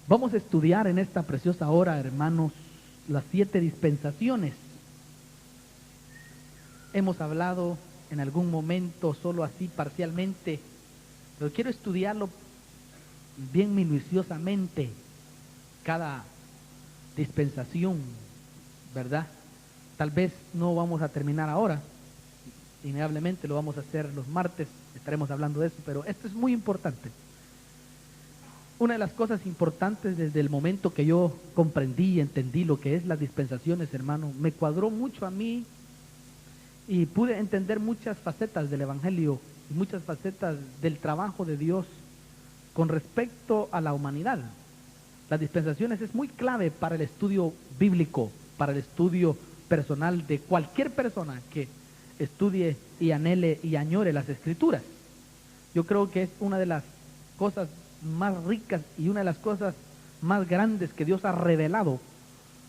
Vamos a estudiar en esta preciosa hora, hermanos, las 7 dispensaciones. Hemos hablado en algún momento solo así parcialmente, pero quiero estudiarlo bien minuciosamente, cada dispensación, ¿verdad? Tal vez no vamos a terminar ahora, innegablemente lo vamos a hacer los martes, estaremos hablando de eso, pero esto es muy importante. Una de las cosas importantes desde el momento que yo comprendí y entendí lo que es las dispensaciones, hermano, me cuadró mucho a mí y pude entender muchas facetas del Evangelio y muchas facetas del trabajo de Dios con respecto a la humanidad. Las dispensaciones es muy clave para el estudio bíblico, para el estudio personal de cualquier persona que estudie y anhele y añore las Escrituras. Yo creo que es una de las cosas más ricas y una de las cosas más grandes que Dios ha revelado,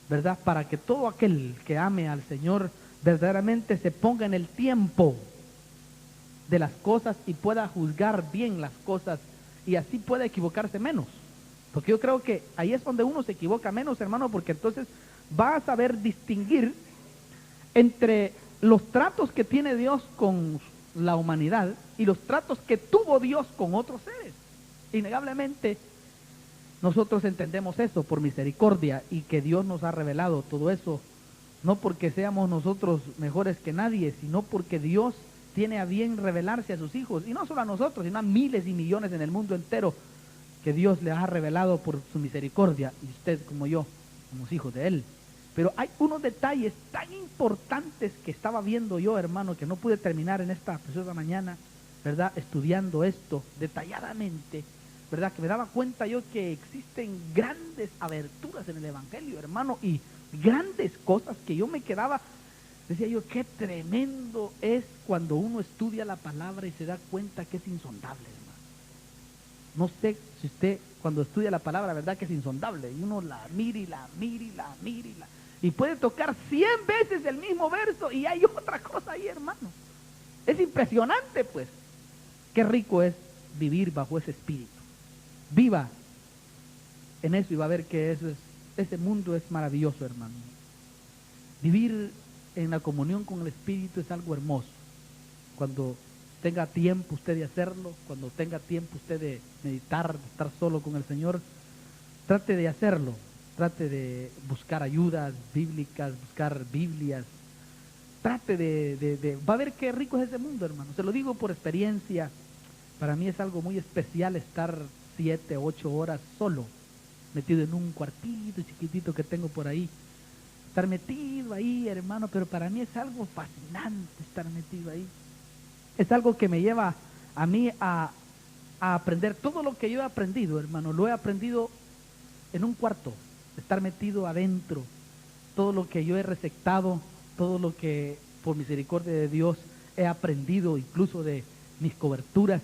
¿verdad? Para que todo aquel que ame al Señor verdaderamente se ponga en el tiempo de las cosas y pueda juzgar bien las cosas y así pueda equivocarse menos. Porque yo creo que ahí es donde uno se equivoca menos, hermano, porque entonces va a saber distinguir entre los tratos que tiene Dios con la humanidad y los tratos que tuvo Dios con otros seres. Innegablemente nosotros entendemos eso por misericordia y que Dios nos ha revelado todo eso, no porque seamos nosotros mejores que nadie, sino porque Dios tiene a bien revelarse a sus hijos, y no solo a nosotros, sino a miles y millones en el mundo entero, que Dios les ha revelado por su misericordia, y usted como yo somos hijos de Él. Pero hay unos detalles tan importantes que estaba viendo yo, hermano, que no pude terminar en esta preciosa mañana, ¿verdad? Estudiando esto detalladamente, ¿verdad? Que me daba cuenta yo que existen grandes aberturas en el Evangelio, hermano, y grandes cosas que yo me quedaba, decía yo, qué tremendo es cuando uno estudia la palabra y se da cuenta que es insondable, hermano. No sé si usted cuando estudia la palabra, ¿verdad? Que es insondable, y uno la mira y la mira y la mira y la... y puede tocar 100 veces el mismo verso y hay otra cosa ahí, hermano. Es impresionante, pues. Qué rico es vivir bajo ese espíritu. Viva en eso y va a ver que ese mundo es maravilloso, hermano. Vivir en la comunión con el Espíritu es algo hermoso. Cuando tenga tiempo usted de hacerlo, cuando tenga tiempo usted de meditar, de estar solo con el Señor, trate de hacerlo. Trate de buscar ayudas bíblicas, buscar Biblias. Trate va a ver qué rico es ese mundo, hermano. Se lo digo por experiencia. Para mí es algo muy especial estar 7, 8 horas solo, metido en un cuartito chiquitito que tengo por ahí. Estar metido ahí, hermano, pero para mí es algo fascinante estar metido ahí. Es algo que me lleva a mí a aprender todo lo que yo he aprendido, hermano. Lo he aprendido en un cuarto, estar metido adentro. Todo lo que yo he receptado, todo lo que por misericordia de Dios he aprendido, incluso de mis coberturas,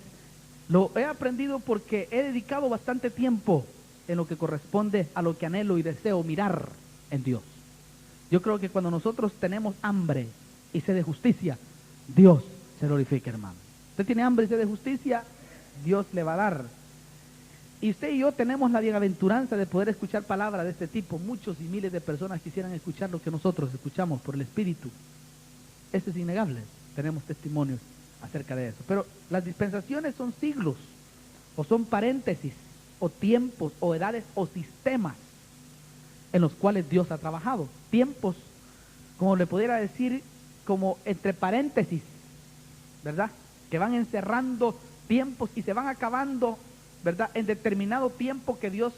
lo he aprendido porque he dedicado bastante tiempo en lo que corresponde a lo que anhelo y deseo mirar en Dios. Yo creo que cuando nosotros tenemos hambre y sed de justicia, Dios se glorifica, hermano. Usted tiene hambre y sed de justicia, Dios le va a dar. Y usted y yo tenemos la bienaventuranza de poder escuchar palabras de este tipo. Muchos y miles de personas quisieran escuchar lo que nosotros escuchamos por el Espíritu. Eso es innegable. Tenemos testimonios acerca de eso. Pero las dispensaciones son siglos, o son paréntesis, o tiempos, o edades, o sistemas en los cuales Dios ha trabajado. Tiempos, como le pudiera decir, como entre paréntesis, ¿verdad? Que van encerrando tiempos y se van acabando, ¿verdad? En determinado tiempo que Dios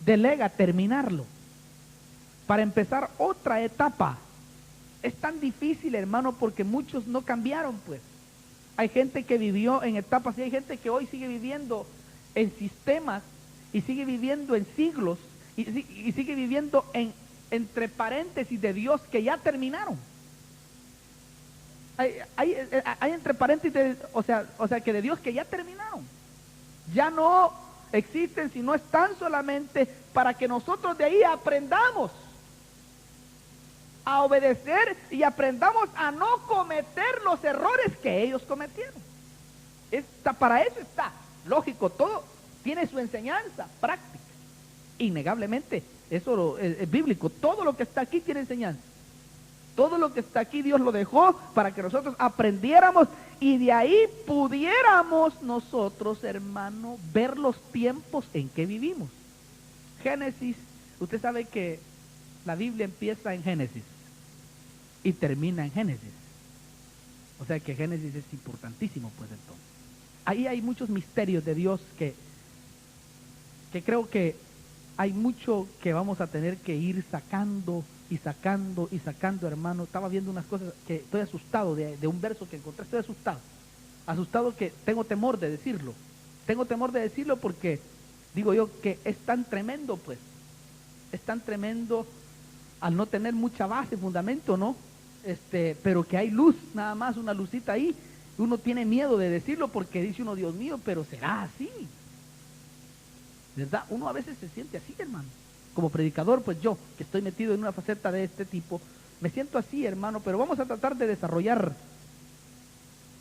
delega terminarlo para empezar otra etapa. Es tan difícil, hermano, porque muchos no cambiaron, pues. Hay gente que vivió en etapas y hay gente que hoy sigue viviendo en sistemas y sigue viviendo en siglos y sigue viviendo entre paréntesis de Dios que ya terminaron. Hay entre paréntesis, o sea que de Dios que ya terminaron. Ya no existen, sino están solamente para que nosotros de ahí aprendamos a obedecer y aprendamos a no cometer los errores que ellos cometieron. Para eso está, lógico, todo tiene su enseñanza práctica. innegablemente, eso es bíblico. Todo lo que está aquí tiene enseñanza. Todo lo que está aquí Dios lo dejó para que nosotros aprendiéramos y de ahí pudiéramos nosotros, hermano, ver los tiempos en que vivimos. Génesis, usted sabe que la Biblia empieza en Génesis y termina en Génesis. O sea que Génesis es importantísimo, pues entonces. Ahí hay muchos misterios de Dios que creo que hay mucho que vamos a tener que ir sacando y sacando y sacando, hermano. Estaba viendo unas cosas que estoy asustado de un verso que encontré, estoy asustado. Asustado que tengo temor de decirlo. Tengo temor de decirlo porque digo yo que es tan tremendo, pues. Es tan tremendo al no tener mucha base, fundamento, ¿no? Pero que hay luz, nada más, una lucita ahí. Uno tiene miedo de decirlo porque dice uno, Dios mío, pero será así. ¿Verdad? Uno a veces se siente así, hermano. Como predicador, pues yo, que estoy metido en una faceta de este tipo, me siento así, hermano, pero vamos a tratar de desarrollar,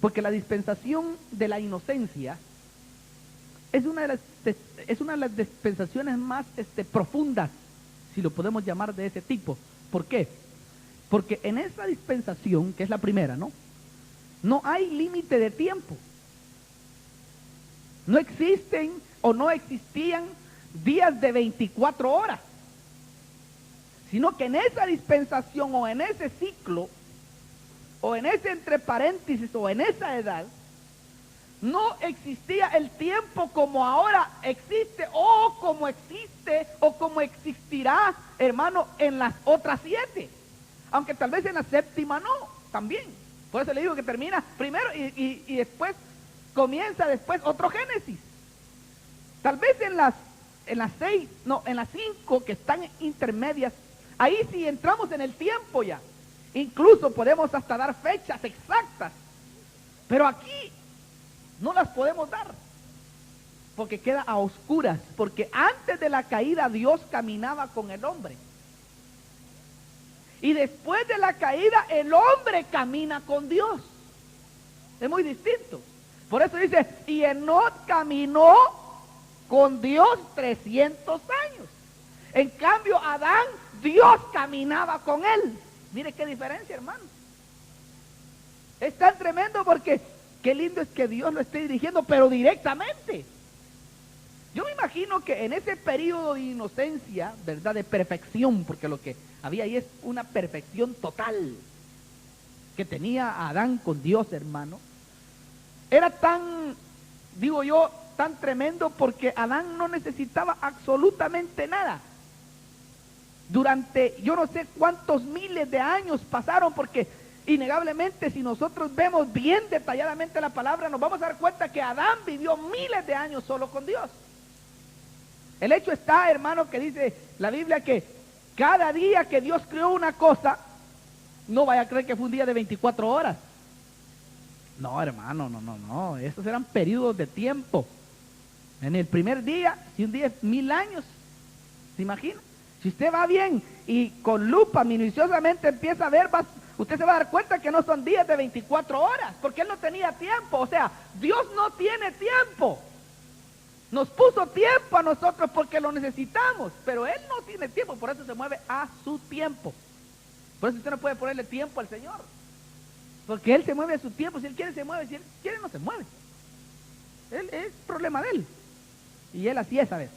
porque la dispensación de la inocencia es una de las dispensaciones más profundas, si lo podemos llamar de ese tipo. ¿Por qué? Porque en esa dispensación, que es la primera, ¿no? No hay límite de tiempo. No existen o no existían días de 24 horas, sino que en esa dispensación o en ese ciclo o en ese entre paréntesis o en esa edad no existía el tiempo como ahora existe o como existe o como existirá, hermano, en las otras 7, aunque tal vez en la séptima no, también. Por eso le digo que termina primero y después comienza después otro Génesis. Tal vez en las 6, no, en las 5 que están intermedias, ahí sí entramos en el tiempo ya. Incluso podemos hasta dar fechas exactas, pero aquí no las podemos dar, porque queda a oscuras, porque antes de la caída Dios caminaba con el hombre. Y después de la caída el hombre camina con Dios. Es muy distinto. Por eso dice, y Enoc caminó con Dios 300 años. En cambio, Adán, Dios caminaba con él. Mire qué diferencia, hermano. Es tan tremendo porque qué lindo es que Dios lo esté dirigiendo, pero directamente. Yo me imagino que en ese periodo de inocencia, ¿verdad? De perfección, porque lo que había ahí es una perfección total que tenía Adán con Dios, hermano. Era tan, digo yo, tan tremendo porque Adán no necesitaba absolutamente nada. Durante yo no sé cuántos miles de años pasaron, porque innegablemente si nosotros vemos bien detalladamente la palabra, nos vamos a dar cuenta que Adán vivió miles de años solo con Dios. El hecho está, hermano, que dice la Biblia que cada día que Dios creó una cosa, no vaya a creer que fue un día de 24 horas. No, hermano, no. Esos eran periodos de tiempo. En el primer día, si un día es 1000 años, ¿se imagina? Si usted va bien y con lupa minuciosamente empieza a ver, usted se va a dar cuenta que no son días de 24 horas, porque Él no tenía tiempo. O sea, Dios no tiene tiempo. Nos puso tiempo a nosotros porque lo necesitamos, pero Él no tiene tiempo, por eso se mueve a su tiempo. Por eso usted no puede ponerle tiempo al Señor, porque Él se mueve a su tiempo. Si Él quiere se mueve, si Él quiere no se mueve. Él es problema de Él, y Él así es a veces.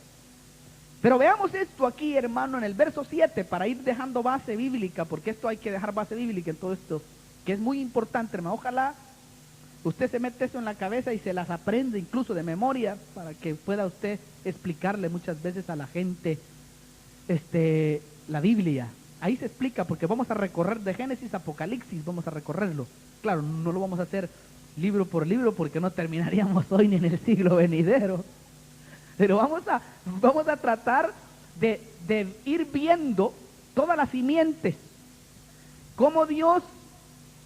Pero veamos esto aquí, hermano, en el verso 7, para ir dejando base bíblica, porque esto hay que dejar base bíblica en todo esto, que es muy importante, hermano. Ojalá usted se mete eso en la cabeza y se las aprende incluso de memoria, para que pueda usted explicarle muchas veces a la gente la Biblia. Ahí se explica, porque vamos a recorrer de Génesis a Apocalipsis, vamos a recorrerlo. Claro, no lo vamos a hacer libro por libro, porque no terminaríamos hoy ni en el siglo venidero. Pero vamos a tratar de ir viendo todas las simientes, cómo Dios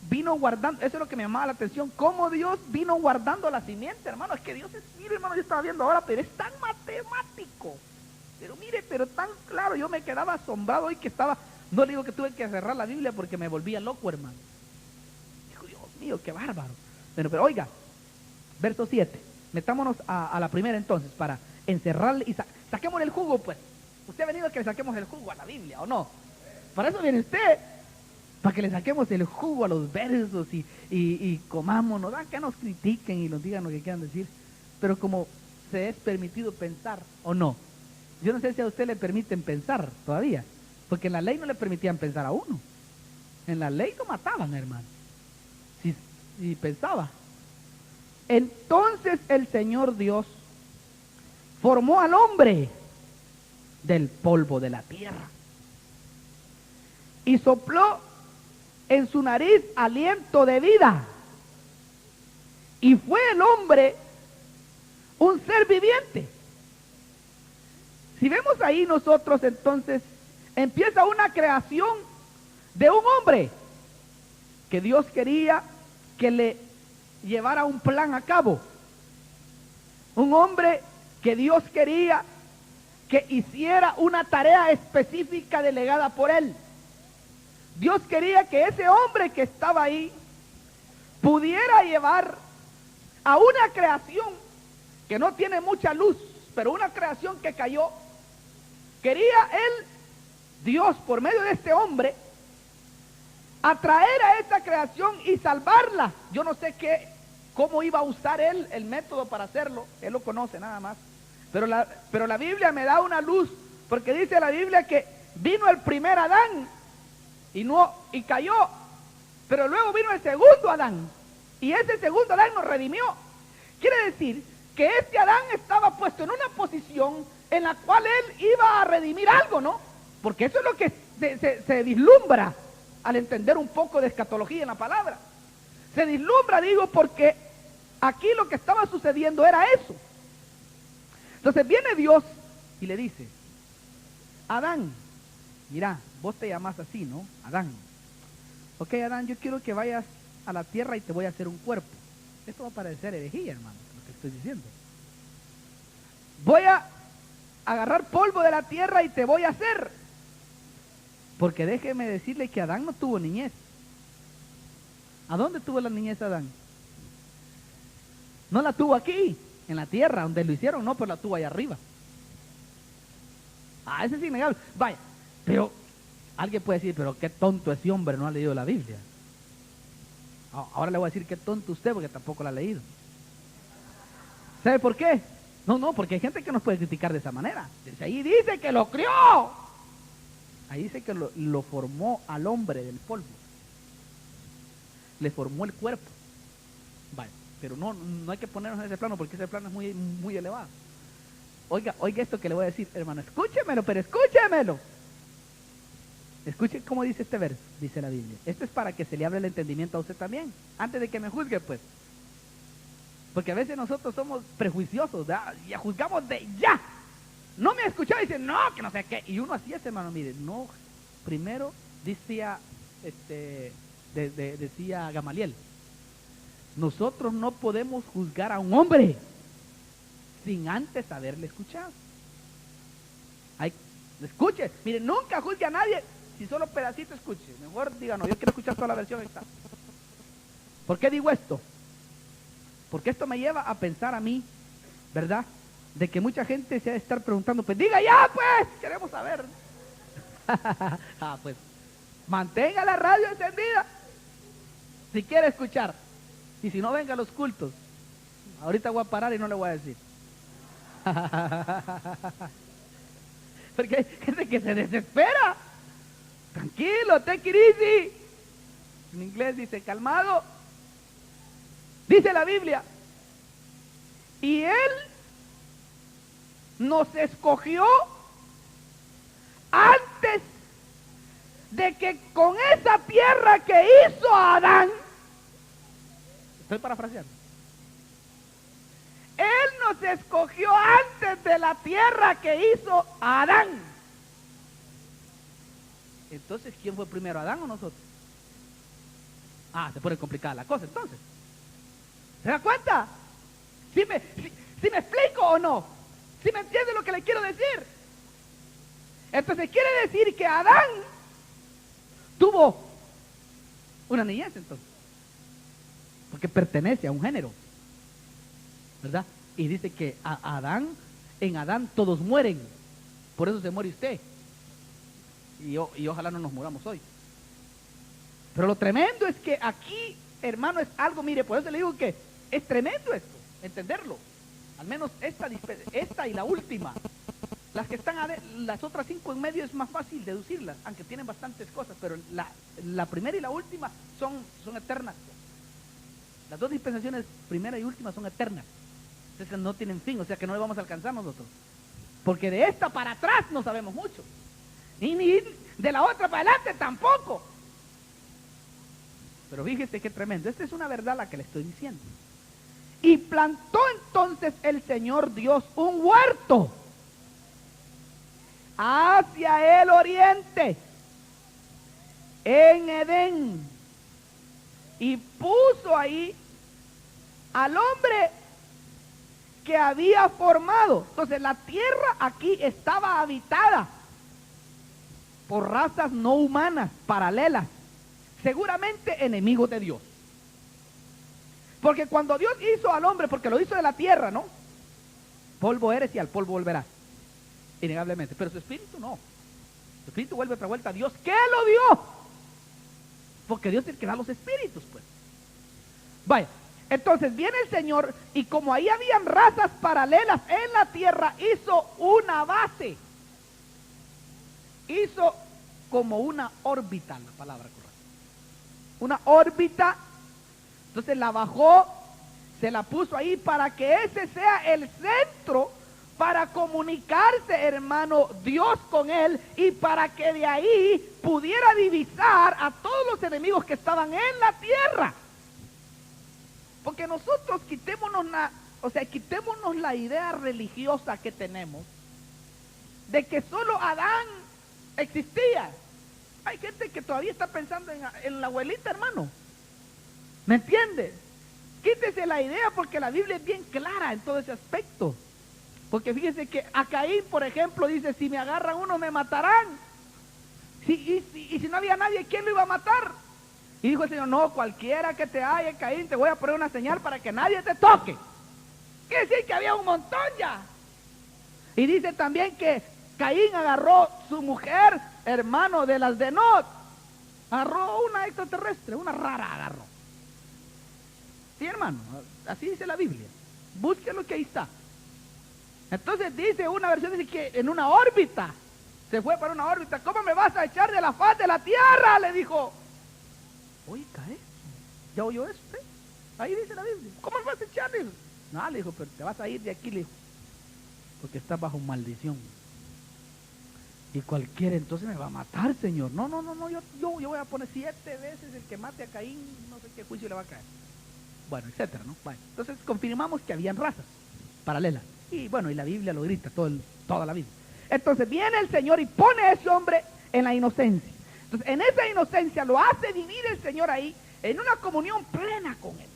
vino guardando. Eso es lo que me llamaba la atención, cómo Dios vino guardando la simiente, hermano. Es que Dios es, mire, hermano, yo estaba viendo ahora, pero es tan matemático. Pero mire, pero tan claro, yo me quedaba asombrado hoy que estaba, no le digo que tuve que cerrar la Biblia porque me volvía loco, hermano. Dijo, Dios mío, qué bárbaro. Pero oiga, verso 7, metámonos a la primera entonces, para encerrarle y saquémosle el jugo, pues. usted ha venido a que le saquemos el jugo a la Biblia, ¿o no? Para eso viene usted, para que le saquemos el jugo a los versos y comámonos, que nos critiquen y nos digan lo que quieran decir. Pero como se es permitido pensar, ¿o no? Yo no sé si a usted le permiten pensar todavía, porque en la ley no le permitían pensar a uno. En la ley lo mataban, hermano, si pensaba. Entonces el Señor Dios formó al hombre del polvo de la tierra y sopló en su nariz aliento de vida, y fue el hombre un ser viviente. Si vemos ahí nosotros, entonces empieza una creación de un hombre que Dios quería que le llevara un plan a cabo. Un hombre que Dios quería que hiciera una tarea específica delegada por él. Dios quería que ese hombre que estaba ahí pudiera llevar a una creación que no tiene mucha luz, pero una creación que cayó. Quería él, Dios, por medio de este hombre, atraer a esta creación y salvarla. Yo no sé cómo iba a usar él el método para hacerlo, él lo conoce nada más. Pero la Biblia me da una luz, porque dice la Biblia que vino el primer Adán y cayó, pero luego vino el segundo Adán, y ese segundo Adán nos redimió. Quiere decir que este Adán estaba puesto en una posición en la cual él iba a redimir algo, ¿no? Porque eso es lo que se vislumbra al entender un poco de escatología en la palabra. Se vislumbra, digo, porque aquí lo que estaba sucediendo era eso. Entonces viene Dios y le dice: Adán, mira, vos te llamas así, ¿no? Adán. Ok, Adán, yo quiero que vayas a la tierra y te voy a hacer un cuerpo. Esto va a parecer herejía, hermano, lo que estoy diciendo. Voy a agarrar polvo de la tierra y te voy a hacer. Porque déjeme decirle que Adán no tuvo niñez. ¿A dónde tuvo la niñez Adán? No la tuvo aquí, en la tierra, donde lo hicieron, no, pero la tuvo allá arriba. Eso es innegable. Vaya, pero alguien puede decir, pero qué tonto ese hombre, no ha leído la Biblia. Ahora le voy a decir qué tonto usted, porque tampoco la ha leído. ¿Sabe por qué? No, porque hay gente que nos puede criticar de esa manera. Desde ahí dice que lo crió. Ahí dice que lo formó al hombre del polvo. Le formó el cuerpo. Vale, pero no hay que ponernos en ese plano, porque ese plano es muy, muy elevado. Oiga esto que le voy a decir, hermano, escúchemelo, pero escúchemelo. Escuche cómo dice este verso, dice la Biblia. Esto es para que se le abra el entendimiento a usted también, antes de que me juzgue, pues. Porque a veces nosotros somos prejuiciosos, ¿verdad? Ya juzgamos de ya. No me ha escuchado y dice, no, que no sé qué. Y uno así es, hermano, mire, no, primero decía Gamaliel, nosotros no podemos juzgar a un hombre sin antes haberle escuchado. Escuche, mire, nunca juzgue a nadie si solo pedacito escuche. Mejor diga, no, yo quiero escuchar toda la versión esta. ¿Por qué digo esto? Porque esto me lleva a pensar a mí, ¿verdad? De que mucha gente se ha de estar preguntando, pues diga ya, pues, queremos saber. Pues, mantenga la radio encendida si quiere escuchar. Y si no, venga a los cultos. Ahorita voy a parar y no le voy a decir. Porque hay gente que se desespera. Tranquilo, take it easy. En inglés dice calmado. Dice la Biblia, y Él nos escogió antes de que con esa tierra que hizo Adán, estoy parafraseando, Él nos escogió antes de la tierra que hizo Adán. Entonces, ¿quién fue primero, Adán o nosotros? Se pone complicada la cosa entonces. ¿Se da cuenta? ¿Sí me explico o no? ¿Sí me entiende lo que le quiero decir? Entonces quiere decir que Adán tuvo una niñez entonces. Porque pertenece a un género. ¿Verdad? Y dice que en Adán todos mueren Por eso se muere usted. Y ojalá no nos muramos hoy. Pero lo tremendo es que aquí, hermano, es algo, mire, por eso le digo que es tremendo esto, entenderlo. Al menos esta y la última. Las que están, las otras 5 en medio es más fácil deducirlas, aunque tienen bastantes cosas, pero la primera y la última son eternas. Las 2 dispensaciones, primera y última, son eternas. Entonces no tienen fin, o sea que no le vamos a alcanzar nosotros. Porque de esta para atrás no sabemos mucho. Ni de la otra para adelante tampoco. Pero fíjese qué tremendo. Esta es una verdad la que le estoy diciendo. Y plantó entonces el Señor Dios un huerto hacia el oriente, en Edén, y puso ahí al hombre que había formado. Entonces la tierra aquí estaba habitada por razas no humanas, paralelas, seguramente enemigos de Dios. Porque cuando Dios hizo al hombre, porque lo hizo de la tierra, ¿no? Polvo eres y al polvo volverás, innegablemente. Pero su espíritu no. Su espíritu vuelve otra vuelta a Dios. ¿Qué lo dio? Porque Dios es el que da los espíritus, pues. Vaya, entonces viene el Señor y como ahí habían razas paralelas en la tierra, hizo una base. Hizo como una órbita, la palabra correcta. Una órbita. Entonces la bajó, se la puso ahí para que ese sea el centro para comunicarse, hermano, Dios con él, y para que de ahí pudiera divisar a todos los enemigos que estaban en la tierra. Porque nosotros quitémonos la idea religiosa que tenemos de que solo Adán existía. Hay gente que todavía está pensando en la abuelita, hermano. ¿Me entiende? Quítese la idea porque la Biblia es bien clara en todo ese aspecto. Porque fíjese que a Caín, por ejemplo, dice, si me agarran uno me matarán. Y si no había nadie, ¿quién lo iba a matar? Y dijo el Señor, no, cualquiera que te haya, Caín, te voy a poner una señal para que nadie te toque. Quiere decir que había un montón ya. Y dice también que Caín agarró su mujer, hermano, de las de Not. Agarró una extraterrestre, una rara agarró. Sí, hermano, así dice la Biblia. Búsquelo que ahí está. Entonces dice una versión, dice que en una órbita, se fue para una órbita. ¿Cómo me vas a echar de la faz de la tierra? Le dijo. Oiga eso. ¿Ya oyó eso usted? Ahí dice la Biblia. ¿Cómo me vas a echar? Le dijo. No, le dijo, pero te vas a ir de aquí, le dijo. Porque estás bajo maldición. Y cualquiera entonces me va a matar, Señor. No, yo voy a poner 7 veces el que mate a Caín, no sé qué juicio le va a caer. Bueno, etcétera, ¿no? Bueno, entonces confirmamos que habían razas paralelas. Y bueno, y la Biblia lo grita, toda la Biblia. Entonces viene el Señor y pone a ese hombre en la inocencia. Entonces en esa inocencia lo hace vivir el Señor ahí, en una comunión plena con Él,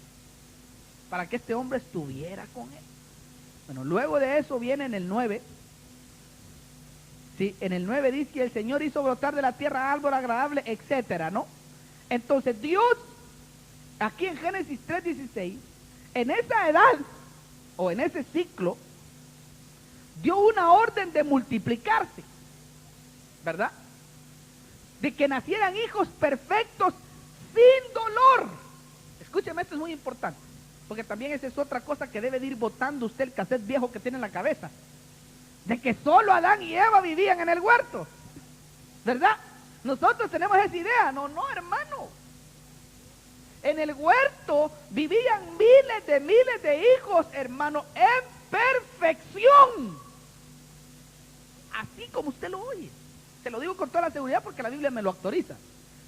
para que este hombre estuviera con Él. Bueno, luego de eso viene en el 9. Sí, en el 9 dice que el Señor hizo brotar de la tierra árbol agradable, etcétera, ¿no? Entonces Dios, aquí en Génesis 3:16, en esa edad, o en ese ciclo, dio una orden de multiplicarse, ¿verdad? De que nacieran hijos perfectos sin dolor. Escúcheme, esto es muy importante, porque también esa es otra cosa que debe de ir botando usted el cassette viejo que tiene en la cabeza, de que solo Adán y Eva vivían en el huerto, ¿verdad? Nosotros tenemos esa idea. No, hermano. En el huerto vivían miles de hijos, hermano, en perfección. Así como usted lo oye. Se lo digo con toda la seguridad porque la Biblia me lo autoriza.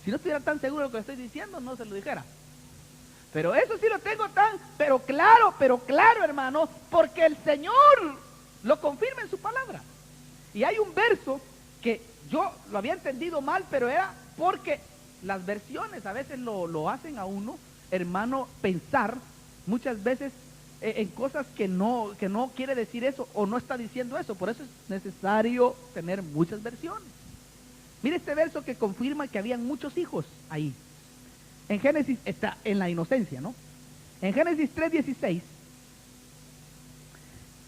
Si no estuviera tan seguro de lo que estoy diciendo, no se lo dijera. Pero eso sí lo tengo pero claro, hermano, porque el Señor lo confirma en su palabra. Y hay un verso que yo lo había entendido mal, pero era porque las versiones a veces lo hacen a uno, hermano, pensar muchas veces en cosas que no quiere decir eso o no está diciendo eso. Por eso es necesario tener muchas versiones. Mire este verso que confirma que habían muchos hijos ahí. En Génesis está en la inocencia, ¿no? En Génesis 3:16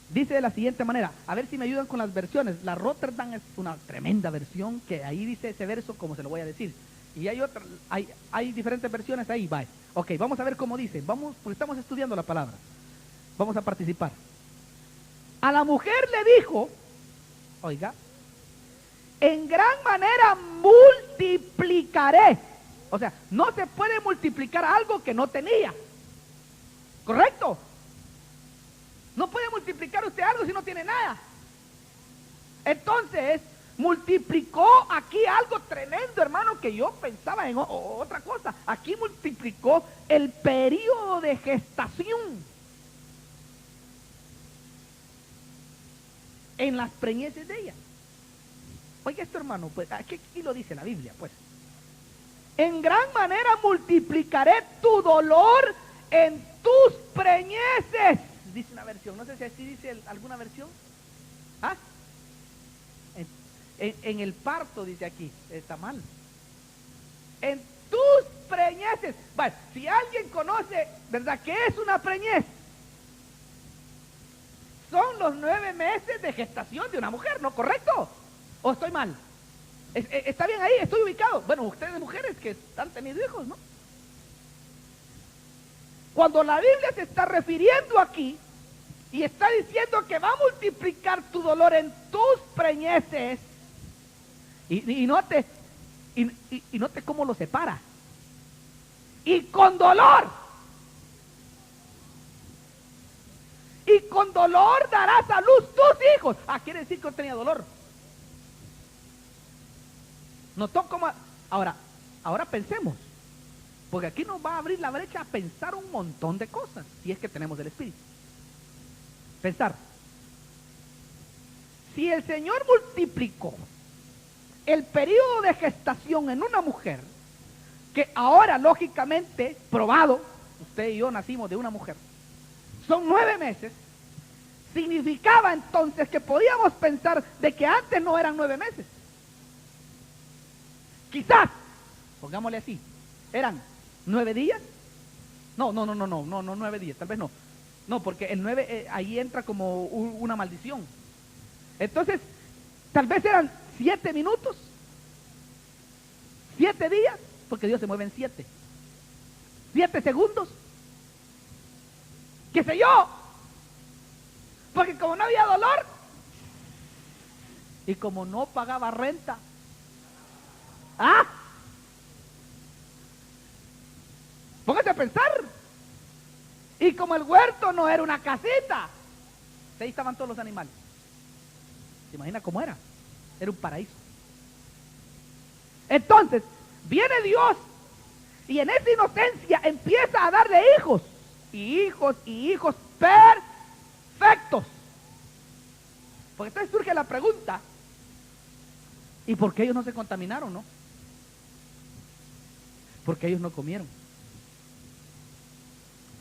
Dice de la siguiente manera, a ver si me ayudan con las versiones. La Rotterdam es una tremenda versión, que ahí dice ese verso como se lo voy a decir. Y hay otra, hay diferentes versiones ahí, va. Ok, vamos a ver cómo dice. Vamos, porque estamos estudiando la palabra. Vamos a participar. A la mujer le dijo, oiga, en gran manera multiplicaré. O sea, no se puede multiplicar algo que no tenía. ¿Correcto? No puede multiplicar usted algo si no tiene nada. Entonces, multiplicó aquí algo tremendo, hermano, que yo pensaba en otra cosa. Aquí multiplicó el periodo de gestación en las preñeces de ella. Oiga esto, hermano, pues aquí lo dice la Biblia, pues. En gran manera multiplicaré tu dolor en tus preñeces. Dice una versión, no sé si así dice alguna versión. ¿Ah? En el parto dice aquí, está mal. En tus preñeces. Vale, si alguien conoce, ¿verdad? ¿Qué es una preñez? Son los 9 meses de gestación de una mujer, ¿no? ¿Correcto? ¿O estoy mal? ¿Está bien ahí? ¿Estoy ubicado? Bueno, ustedes mujeres que han tenido hijos, ¿no? Cuando la Biblia se está refiriendo aquí y está diciendo que va a multiplicar tu dolor en tus preñeces, y note cómo lo separa. Y con dolor. Y con dolor darás a luz tus hijos. Ah, quiere decir que no tenía dolor. ¿Notó cómo? Ahora pensemos. Porque aquí nos va a abrir la brecha a pensar un montón de cosas, si es que tenemos el Espíritu. Pensar. Si el Señor multiplicó el periodo de gestación en una mujer, que ahora lógicamente, probado, usted y yo nacimos de una mujer, son 9 meses, significaba entonces que podíamos pensar de que antes no eran 9 meses. Quizás, pongámosle así, eran 9 días. No, 9 días, tal vez no. No, porque el 9 ahí entra como una maldición. Entonces, tal vez eran 7 minutos, 7 días, porque Dios se mueve en 7. 7 segundos, qué sé yo, porque como no había dolor y como no pagaba renta, póngase a pensar, y como el huerto no era una casita, ahí estaban todos los animales. ¿Se imagina cómo era? Era un paraíso. Entonces, viene Dios y en esa inocencia empieza a darle hijos, y hijos perfectos. Porque entonces surge la pregunta, ¿y por qué ellos no se contaminaron, no? Porque ellos no comieron.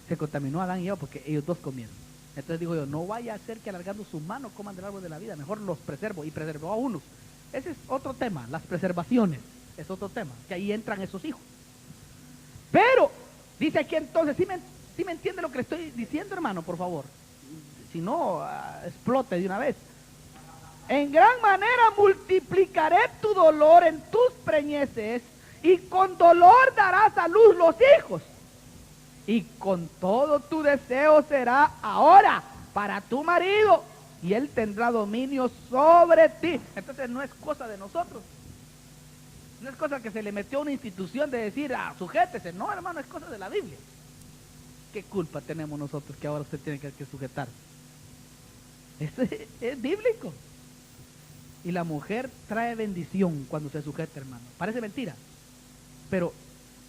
Se contaminó Adán y Eva porque ellos dos comieron. Entonces digo yo, no vaya a ser que alargando su mano coman del árbol de la vida, mejor los preservo, y preservó a unos. Ese es otro tema, las preservaciones, es otro tema, que ahí entran esos hijos. Pero, dice aquí entonces, ¿sí me entiende lo que le estoy diciendo, hermano? Por favor, si no, explote de una vez. En gran manera multiplicaré tu dolor en tus preñeces, y con dolor darás a luz los hijos. Y con todo tu deseo será ahora para tu marido, y él tendrá dominio sobre ti. Entonces no es cosa de nosotros. No es cosa que se le metió a una institución de decir, sujétese. No, hermano, es cosa de la Biblia. ¿Qué culpa tenemos nosotros que ahora usted tiene que sujetar? Esto es bíblico. Y la mujer trae bendición cuando se sujeta, hermano. Parece mentira, pero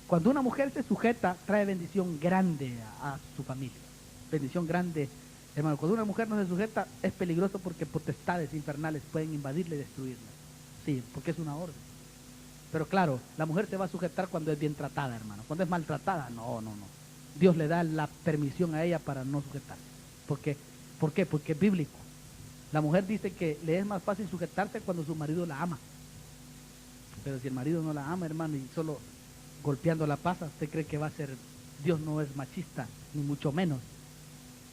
cuando una mujer se sujeta, trae bendición grande a su familia. Bendición grande, hermano. Cuando una mujer no se sujeta, es peligroso porque potestades infernales pueden invadirla y destruirla. Sí, porque es una orden. Pero claro, la mujer se va a sujetar cuando es bien tratada, hermano. Cuando es maltratada, no. Dios le da la permisión a ella para no sujetarse. ¿Por qué? Porque es bíblico. La mujer dice que le es más fácil sujetarse cuando su marido la ama. Pero si el marido no la ama, hermano, y solo golpeando la pasa, ¿usted cree que va a ser? Dios no es machista, ni mucho menos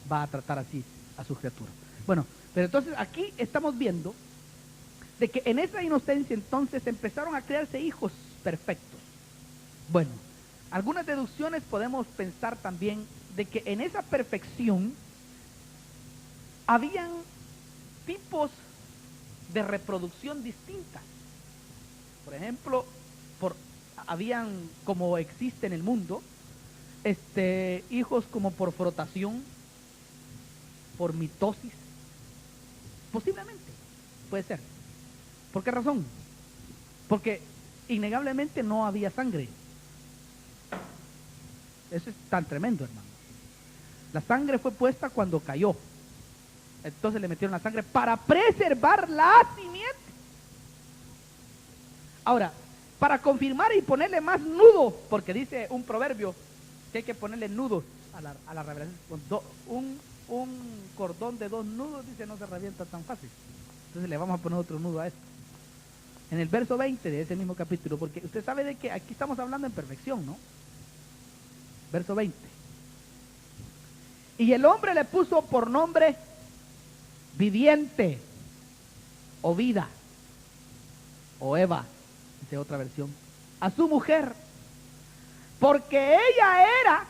va a tratar así a su criatura. Bueno, pero entonces aquí estamos viendo de que en esa inocencia entonces empezaron a crearse hijos perfectos. Bueno, algunas deducciones podemos pensar también de que en esa perfección habían tipos de reproducción distintas. Por ejemplo, habían, como existe en el mundo, hijos como por frotación, por mitosis, posiblemente, puede ser. ¿Por qué razón? Porque innegablemente no había sangre. Eso es tan tremendo, hermano. La sangre fue puesta cuando cayó. Entonces le metieron la sangre para preservar la simiente. Ahora, para confirmar y ponerle más nudo, porque dice un proverbio que hay que ponerle nudos a la revelación. Un cordón de 2 nudos, dice, no se revienta tan fácil. Entonces le vamos a poner otro nudo a esto. En el verso 20 de ese mismo capítulo, porque usted sabe de que aquí estamos hablando en perfección, ¿no? Verso 20. Y el hombre le puso por nombre viviente, o vida, o Eva, dice otra versión, a su mujer, porque ella era,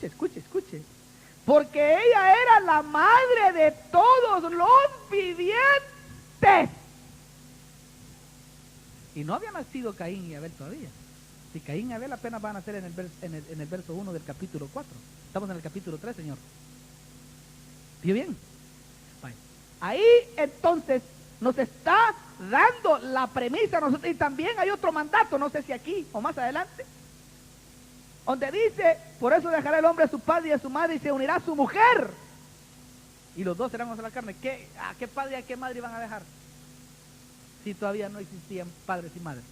escuche, porque ella era la madre de todos los vivientes. Y no había nacido Caín y Abel todavía. Si Caín y Abel apenas van a nacer en el verso 1 del capítulo 4. Estamos en el capítulo 3, señor. ¿Vio bien? Vale. Ahí entonces nos está dando la premisa. Y también hay otro mandato, no sé si aquí o más adelante, donde dice, por eso dejará el hombre a su padre y a su madre y se unirá a su mujer. Y los dos serán una sola carne. ¿A qué padre y a qué madre iban a dejar? Si todavía no existían padres y madres.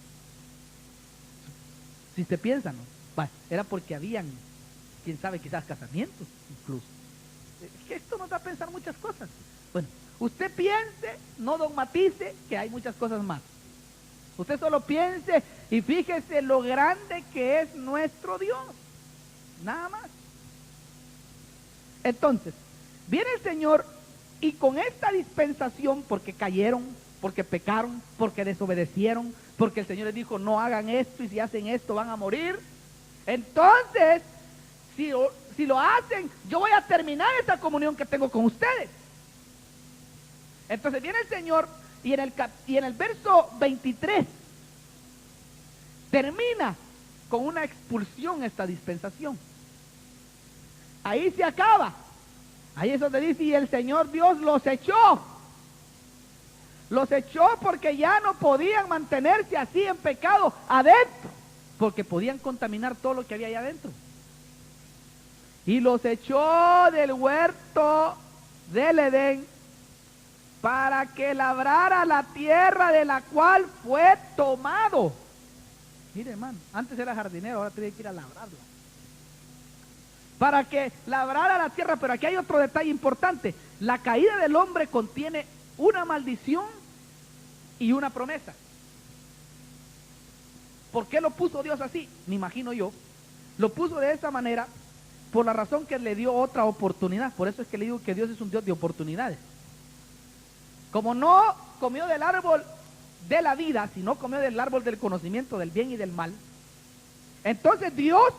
Si se piensa, ¿no? Vale, era porque habían, quién sabe, quizás casamientos incluso. Es que esto nos da a pensar muchas cosas. Bueno, usted piense, no dogmatice, que hay muchas cosas más. Usted solo piense y fíjese lo grande que es nuestro Dios. Nada más. Entonces, viene el Señor y con esta dispensación, porque cayeron, porque pecaron, porque desobedecieron, porque el Señor les dijo, no hagan esto y si hacen esto van a morir. Entonces, si lo hacen, yo voy a terminar esta comunión que tengo con ustedes. Entonces viene el Señor y en el verso 23 termina con una expulsión esta dispensación. Ahí se acaba. Ahí es donde dice, y el Señor Dios los echó. Los echó porque ya no podían mantenerse así en pecado adentro, porque podían contaminar todo lo que había allá adentro. Y los echó del huerto del Edén para que labrara la tierra de la cual fue tomado. Mire, hermano, antes era jardinero, ahora tiene que ir a labrarla. Para que labrara la tierra, pero aquí hay otro detalle importante. La caída del hombre contiene una maldición y una promesa. ¿Por qué lo puso Dios así? Me imagino yo. Lo puso de esa manera por la razón que le dio otra oportunidad. Por eso es que le digo que Dios es un Dios de oportunidades. Como no comió del árbol de la vida, sino comió del árbol del conocimiento del bien y del mal, entonces Dios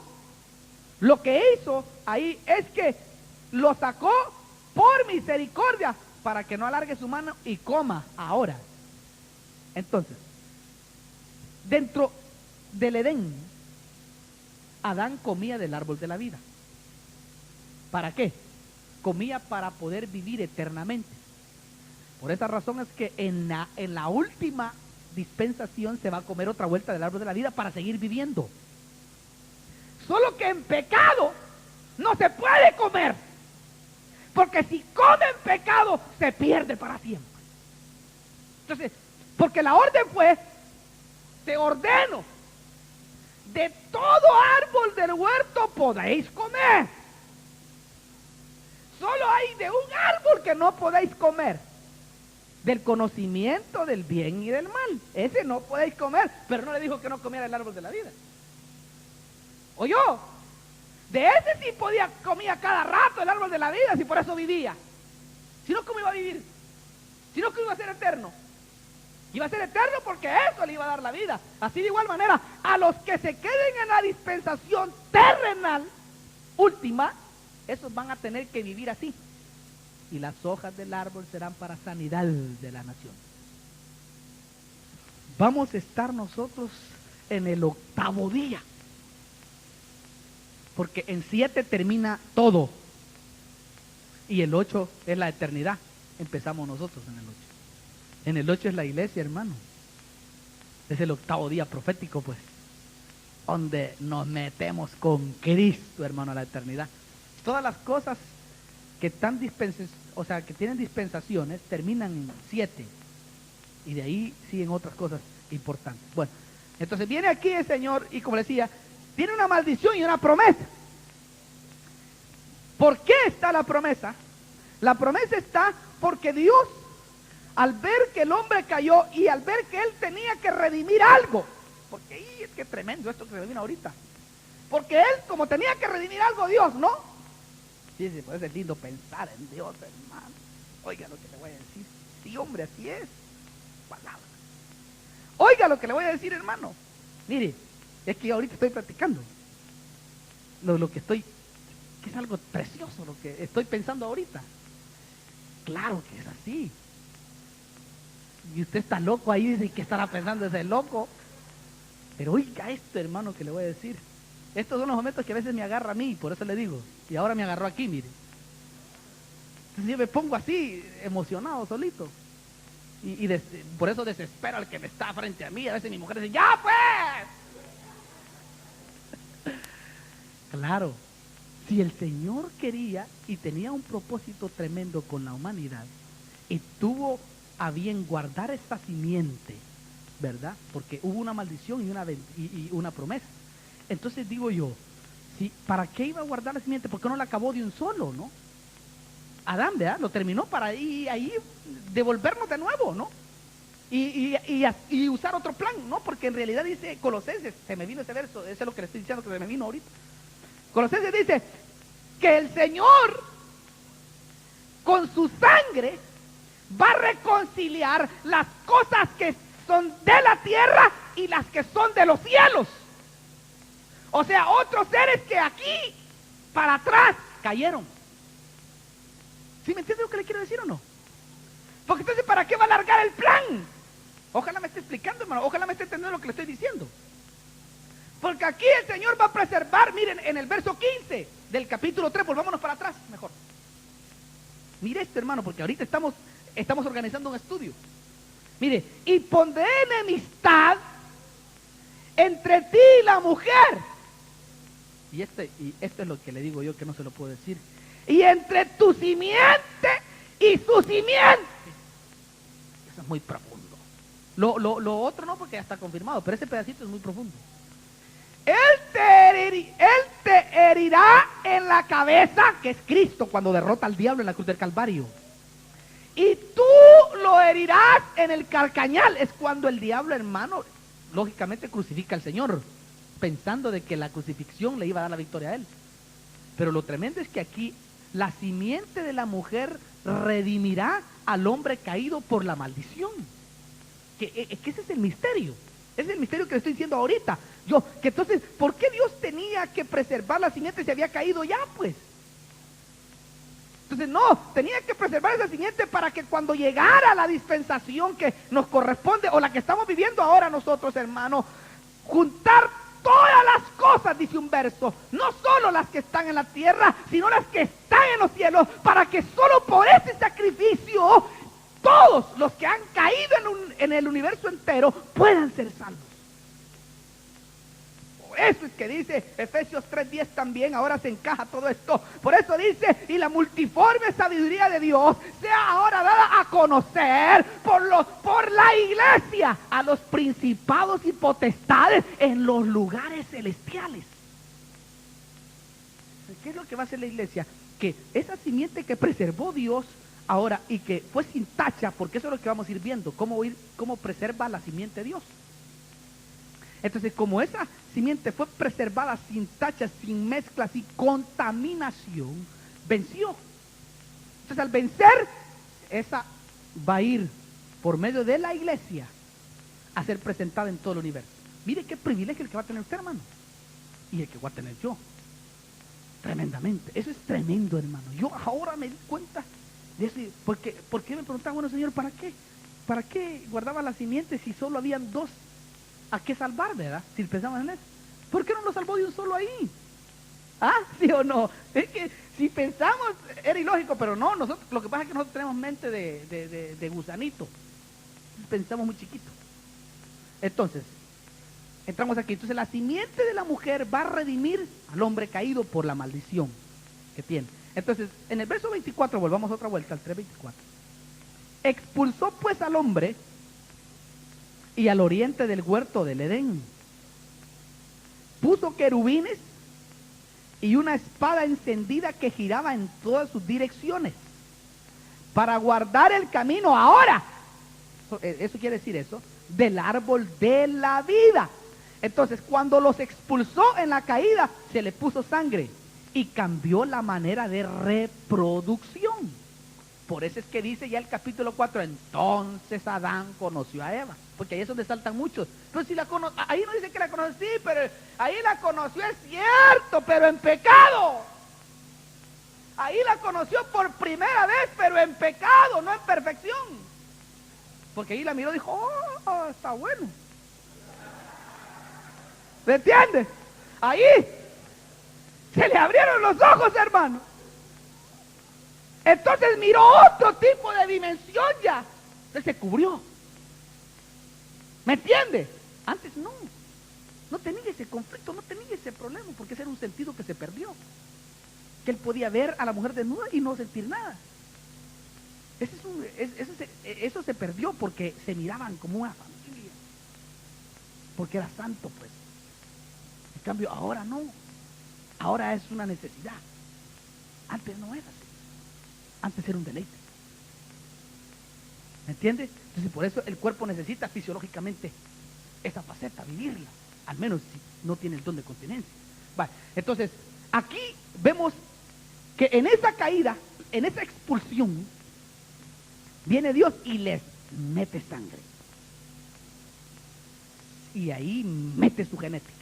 lo que hizo ahí es que lo sacó por misericordia para que no alargue su mano y coma ahora. Entonces, dentro del Edén, Adán comía del árbol de la vida. ¿Para qué? Comía para poder vivir eternamente. Por esa razón es que en la última dispensación se va a comer otra vuelta del árbol de la vida para seguir viviendo. Solo que en pecado no se puede comer, porque si come en pecado se pierde para siempre. Entonces, porque la orden fue, te ordeno, de todo árbol del huerto podéis comer. Solo hay de un árbol que no podéis comer, del conocimiento del bien y del mal. Ese no podéis comer, pero no le dijo que no comiera el árbol de la vida. ¿Oyó? De ese sí comía cada rato el árbol de la vida, si por eso vivía. Si no, ¿cómo iba a vivir? Si no, ¿cómo iba a ser eterno? Iba a ser eterno porque eso le iba a dar la vida. Así de igual manera, a los que se queden en la dispensación terrenal última, esos van a tener que vivir así. Y las hojas del árbol serán para sanidad de la nación. Vamos a estar nosotros en el 8º día. Porque en 7 termina todo. Y el 8 es la eternidad. Empezamos nosotros en el 8. En el 8 es la iglesia, hermano. Es el 8º día profético, pues. Donde nos metemos con Cristo, hermano, a la eternidad. Todas las cosas que están que tienen dispensaciones, terminan en 7. Y de ahí siguen otras cosas importantes. Bueno, entonces viene aquí el Señor y, como le decía, tiene una maldición y una promesa. ¿Por qué está la promesa? La promesa está porque Dios, al ver que el hombre cayó y al ver que él tenía que redimir algo, porque ahí es que tremendo esto que se viene ahorita, porque él, como tenía que redimir algo, Dios, ¿no? Sí, pues es lindo pensar en Dios, hermano. Oiga lo que le voy a decir. Sí, hombre, así es. Palabra. Oiga lo que le voy a decir, hermano. Mire, es que ahorita estoy practicando lo que es algo precioso lo que estoy pensando ahorita. Claro que es así. Y usted está loco ahí, dice que estará pensando ese loco. Pero oiga esto, hermano, que le voy a decir. Estos son los momentos que a veces me agarra a mí, por eso le digo. Y ahora me agarró aquí, mire. Entonces yo me pongo así, emocionado, solito. Por eso desespero al que me está frente a mí. A veces mi mujer dice, ¡ya pues! Claro, si el Señor quería y tenía un propósito tremendo con la humanidad y tuvo a bien guardar esta simiente, ¿verdad? Porque hubo una maldición y una promesa. Entonces digo yo, ¿para qué iba a guardar la simiente? ¿Por qué no la acabó de un solo, no? Adán, ¿verdad? Lo terminó para ahí devolvernos de nuevo, ¿no? Y usar otro plan, ¿no? Porque en realidad dice Colosenses, se me vino ese verso, ese es lo que le estoy diciendo que se me vino ahorita. Colosenses dice que el Señor con su sangre va a reconciliar las cosas que son de la tierra y las que son de los cielos. O sea, otros seres que aquí, para atrás, cayeron. ¿Sí me entiende lo que le quiero decir o no? Porque entonces, ¿para qué va a alargar el plan? Ojalá me esté explicando, hermano. Ojalá me esté entendiendo lo que le estoy diciendo. Porque aquí el Señor va a preservar, miren, en el verso 15 del capítulo 3, volvámonos para atrás, mejor. Mire esto, hermano, porque ahorita estamos organizando un estudio. Mire, y pondré enemistad entre ti y la mujer. Y esto es lo que le digo yo que no se lo puedo decir. Y entre tu simiente y su simiente. Eso es muy profundo. Lo otro no, porque ya está confirmado, pero ese pedacito es muy profundo. Él te herirá en la cabeza, que es Cristo, cuando derrota al diablo en la cruz del Calvario. Y tú lo herirás en el calcañal. Es cuando el diablo, hermano, lógicamente crucifica al Señor, pensando de que la crucifixión le iba a dar la victoria a él. Pero lo tremendo es que aquí la simiente de la mujer redimirá al hombre caído por la maldición. Que ese es el misterio. Ese es el misterio que le estoy diciendo ahorita. Que entonces, ¿por qué Dios tenía que preservar la simiente si había caído ya, pues? Entonces, no, tenía que preservar esa simiente para que cuando llegara la dispensación que nos corresponde, o la que estamos viviendo ahora nosotros, hermanos, juntar todas las cosas, dice un verso, no solo las que están en la tierra, sino las que están en los cielos, para que solo por ese sacrificio todos los que han caído en el universo entero puedan ser salvos. Por eso es que dice Efesios 3:10 también, ahora se encaja todo esto. Por eso dice, y la multiforme sabiduría de Dios sea ahora dada a conocer por la iglesia a los principados y potestades en los lugares celestiales. ¿Qué es lo que va a hacer la iglesia? Que esa simiente que preservó Dios ahora y que fue sin tacha, porque eso es lo que vamos a ir viendo, cómo preserva la simiente de Dios. Entonces, como esa simiente fue preservada sin tacha, sin mezcla, sin contaminación, venció. Entonces, al vencer, esa va a ir por medio de la iglesia a ser presentada en todo el universo. Mire qué privilegio el que va a tener usted, hermano, y el que voy a tener yo. Tremendamente. Eso es tremendo, hermano. Yo ahora me di cuenta de eso. ¿Por qué me preguntaba, bueno, Señor, ¿para qué? ¿Para qué guardaba la simiente si solo habían dos a qué salvar, verdad? Si pensamos en eso. ¿Por qué no lo salvó de un solo ahí? ¿Ah? ¿Sí o no? Es que si pensamos, era ilógico, pero no, nosotros, lo que pasa es que nosotros tenemos mente de gusanito. Pensamos muy chiquito. Entonces, entramos aquí. Entonces, la simiente de la mujer va a redimir al hombre caído por la maldición que tiene. Entonces, en el verso 24, volvamos otra vuelta al 3:24. Expulsó pues al hombre y al oriente del huerto del Edén. Puso querubines y una espada encendida que giraba en todas sus direcciones para guardar el camino ahora. Eso quiere decir eso, del árbol de la vida. Entonces, cuando los expulsó en la caída, se le puso sangre y cambió la manera de reproducción. Por eso es que dice ya el capítulo 4, entonces Adán conoció a Eva, porque ahí es donde saltan muchos. Pero si ahí no dice que la conocí, pero ahí la conoció, es cierto, pero en pecado. Ahí la conoció por primera vez, pero en pecado, no en perfección. Porque ahí la miró y dijo, oh, está bueno. ¿Me entiendes? Ahí se le abrieron los ojos, hermano. Entonces miró otro tipo de dimensión ya. Entonces se cubrió. ¿Me entiende? Antes no tenía ese conflicto, no tenía ese problema, porque ese era un sentido que se perdió. Que él podía ver a la mujer desnuda y no sentir nada. Eso se perdió porque se miraban como una familia. Porque era santo, pues. En cambio, ahora no. Ahora es una necesidad. Antes no era así. Antes era un deleite. ¿Me entiendes? Entonces por eso el cuerpo necesita fisiológicamente esa faceta, vivirla. Al menos si no tiene el don de continencia. Vale. Entonces, aquí vemos que en esa caída, en esa expulsión, viene Dios y les mete sangre. Y ahí mete su genética.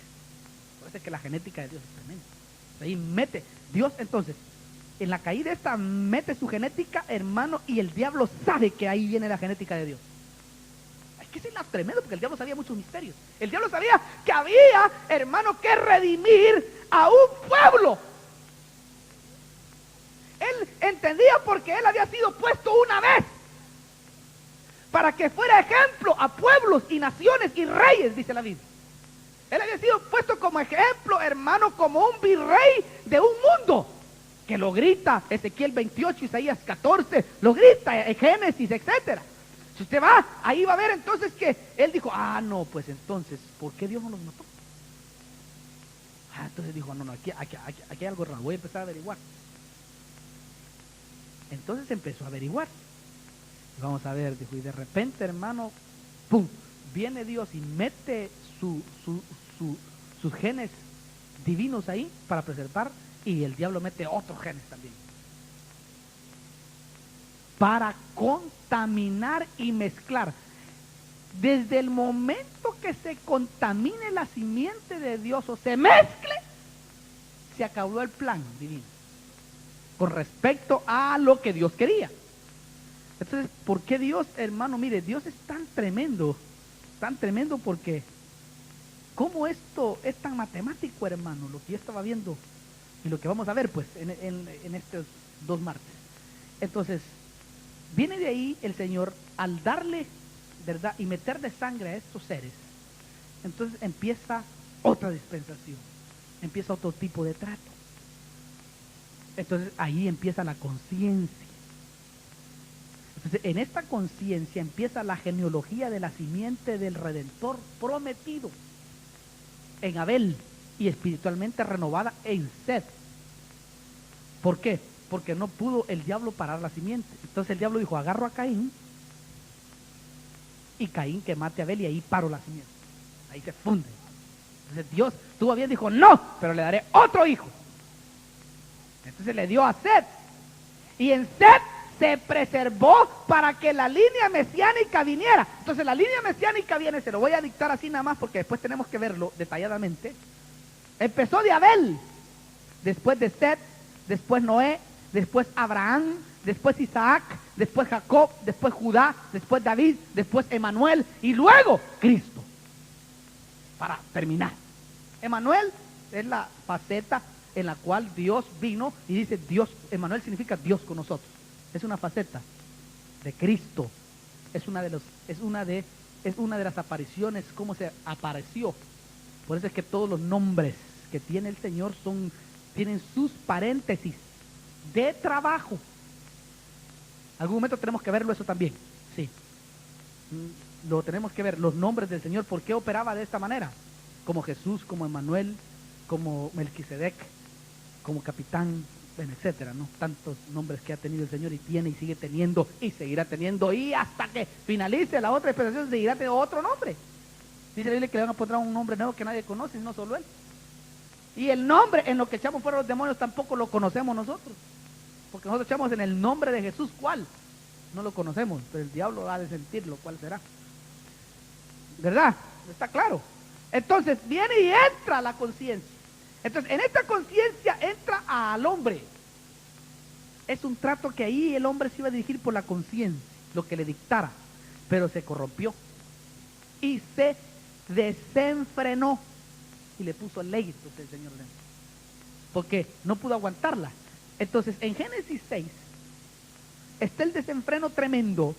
Por eso es que la genética de Dios es tremenda. Ahí mete Dios, entonces, en la caída esta mete su genética, hermano, y el diablo sabe que ahí viene la genética de Dios. Es que eso es tremendo, porque el diablo sabía muchos misterios. El diablo sabía que había, hermano, que redimir a un pueblo. Él entendía porque él había sido puesto una vez para que fuera ejemplo a pueblos y naciones y reyes, dice la Biblia. Él había sido puesto como ejemplo, hermano, como un virrey de un mundo. Que lo grita Ezequiel 28, Isaías 14, lo grita Génesis, etcétera. Si usted va, ahí va a ver entonces que él dijo, no, pues entonces, ¿por qué Dios no los mató? Entonces dijo, no, aquí hay algo raro, voy a empezar a averiguar. Entonces empezó a averiguar. Vamos a ver, dijo, y de repente, hermano, ¡pum! Viene Dios y mete sus genes divinos ahí para preservar. Y el diablo mete otros genes también para contaminar y mezclar. Desde el momento que se contamine la simiente de Dios o se mezcle, se acabó el plan divino con respecto a lo que Dios quería. Entonces, ¿por qué Dios, hermano? Mire, Dios es tan tremendo porque ¿cómo esto es tan matemático, hermano? Lo que yo estaba viendo y lo que vamos a ver pues en estos 2 martes. Entonces, viene de ahí el Señor al darle, ¿verdad? Y meter de sangre a estos seres. Entonces empieza otra dispensación, empieza otro tipo de trato. Entonces ahí empieza la conciencia. Entonces en esta conciencia empieza la genealogía de la simiente del Redentor prometido en Abel, y espiritualmente renovada en Set. ¿Por qué? Porque no pudo el diablo parar la simiente. Entonces el diablo dijo, agarro a Caín, y Caín que mate a Abel, y ahí paro la simiente. Ahí se funde. Entonces Dios tuvo bien, dijo, no, pero le daré otro hijo. Entonces le dio a Set, y en Set se preservó para que la línea mesiánica viniera. Entonces la línea mesiánica viene, se lo voy a dictar así nada más porque después tenemos que verlo detalladamente. Empezó de Abel, después de Set, después Noé, después Abraham, después Isaac, después Jacob, después Judá, después David, después Emanuel y luego Cristo. Para terminar, Emanuel es la faceta en la cual Dios vino y dice Dios. Emanuel significa Dios con nosotros. Es una faceta de Cristo. Es una de las apariciones, cómo se apareció. Por eso es que todos los nombres que tiene el Señor tienen sus paréntesis de trabajo. Algún momento tenemos que verlo eso también. Sí. Lo tenemos que ver, los nombres del Señor, ¿por qué operaba de esta manera? Como Jesús, como Emanuel, como Melquisedec, como Capitán, bueno, etcétera, ¿no? Tantos nombres que ha tenido el Señor y tiene y sigue teniendo y seguirá teniendo, y hasta que finalice la otra dispensación seguirá teniendo otro nombre. Dice la Biblia que le van a poner un nombre nuevo que nadie conoce, no solo él. Y el nombre en lo que echamos fuera los demonios tampoco lo conocemos nosotros, porque nosotros echamos en el nombre de Jesús. ¿Cuál? No lo conocemos, pero el diablo ha de sentirlo. ¿Cuál será? ¿Verdad? Está claro. Entonces viene y entra la conciencia. Entonces en esta conciencia entra al hombre. Es un trato que ahí el hombre se iba a dirigir por la conciencia, lo que le dictara, pero se corrompió y se desenfrenó y le puso ley, entonces el Señor, porque no pudo aguantarla. Entonces en Génesis 6 está el desenfreno tremendo,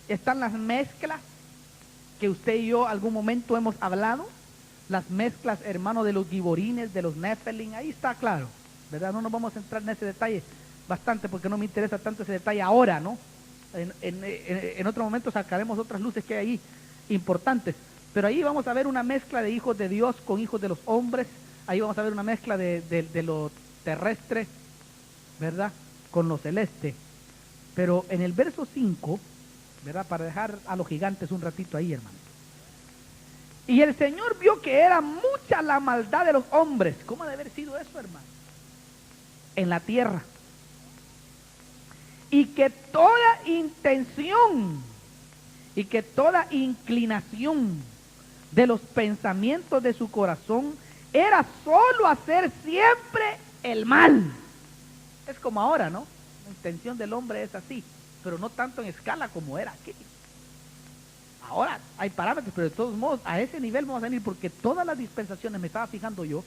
están las mezclas que usted y yo algún momento hemos hablado, las mezclas, hermano, de los giborines, de los Nephilim, ahí está claro, ¿verdad? No nos vamos a entrar en ese detalle bastante porque no me interesa tanto ese detalle ahora, ¿no? En otro momento sacaremos otras luces que hay ahí importantes, pero ahí vamos a ver una mezcla de hijos de Dios con hijos de los hombres, ahí vamos a ver una mezcla de lo terrestre, ¿verdad? Con lo celeste. Pero en el verso 5, ¿verdad? Para dejar a los gigantes un ratito ahí, hermano. Y el Señor vio que era mucha la maldad de los hombres. ¿Cómo ha de haber sido eso, hermano? En la tierra. Y que toda intención y que toda inclinación de los pensamientos de su corazón era solo hacer siempre el mal. Es como ahora, ¿no? La intención del hombre es así, pero no tanto en escala como era aquí. Ahora hay parámetros, pero de todos modos a ese nivel vamos a venir, porque todas las dispensaciones, me estaba fijando yo,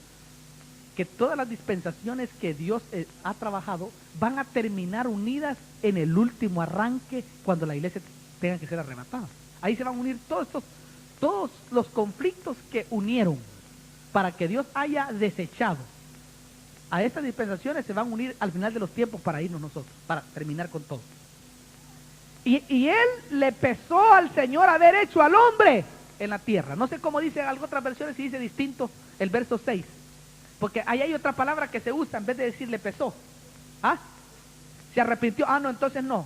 que todas las dispensaciones que Dios ha trabajado van a terminar unidas en el último arranque cuando la iglesia tenga que ser arrebatada. Ahí se van a unir todos los conflictos que unieron para que Dios haya desechado. A estas dispensaciones se van a unir al final de los tiempos para irnos nosotros, para terminar con todo. Y él le pesó al Señor haber hecho al hombre en la tierra. No sé cómo dice en otras versiones, si dice distinto el verso 6. Porque ahí hay otra palabra que se usa en vez de decir le pesó. ¿Ah? Se arrepintió. Ah, no, entonces no,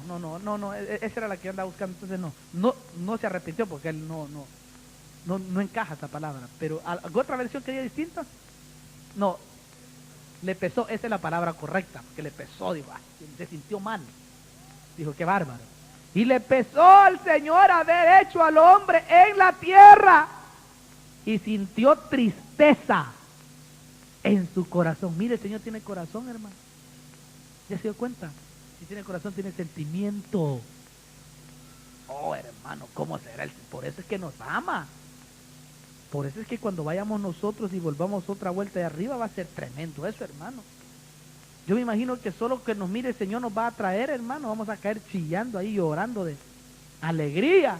esa era la que andaba buscando, entonces no se arrepintió porque él no encaja esa palabra. Pero ¿otra versión que diga distinta? No, le pesó, esa es la palabra correcta, porque le pesó, dijo, se sintió mal. Dijo, qué bárbaro. Y le pesó al Señor haber hecho al hombre en la tierra y sintió tristeza en su corazón. Mire, el Señor tiene corazón, hermano. ¿Ya se dio cuenta? Si tiene corazón, tiene sentimiento. Oh, hermano, ¿cómo será? Por eso es que nos ama. Por eso es que cuando vayamos nosotros y volvamos otra vuelta de arriba va a ser tremendo eso, hermano. Yo me imagino que solo que nos mire el Señor nos va a traer, hermano. Vamos a caer chillando ahí, llorando de alegría.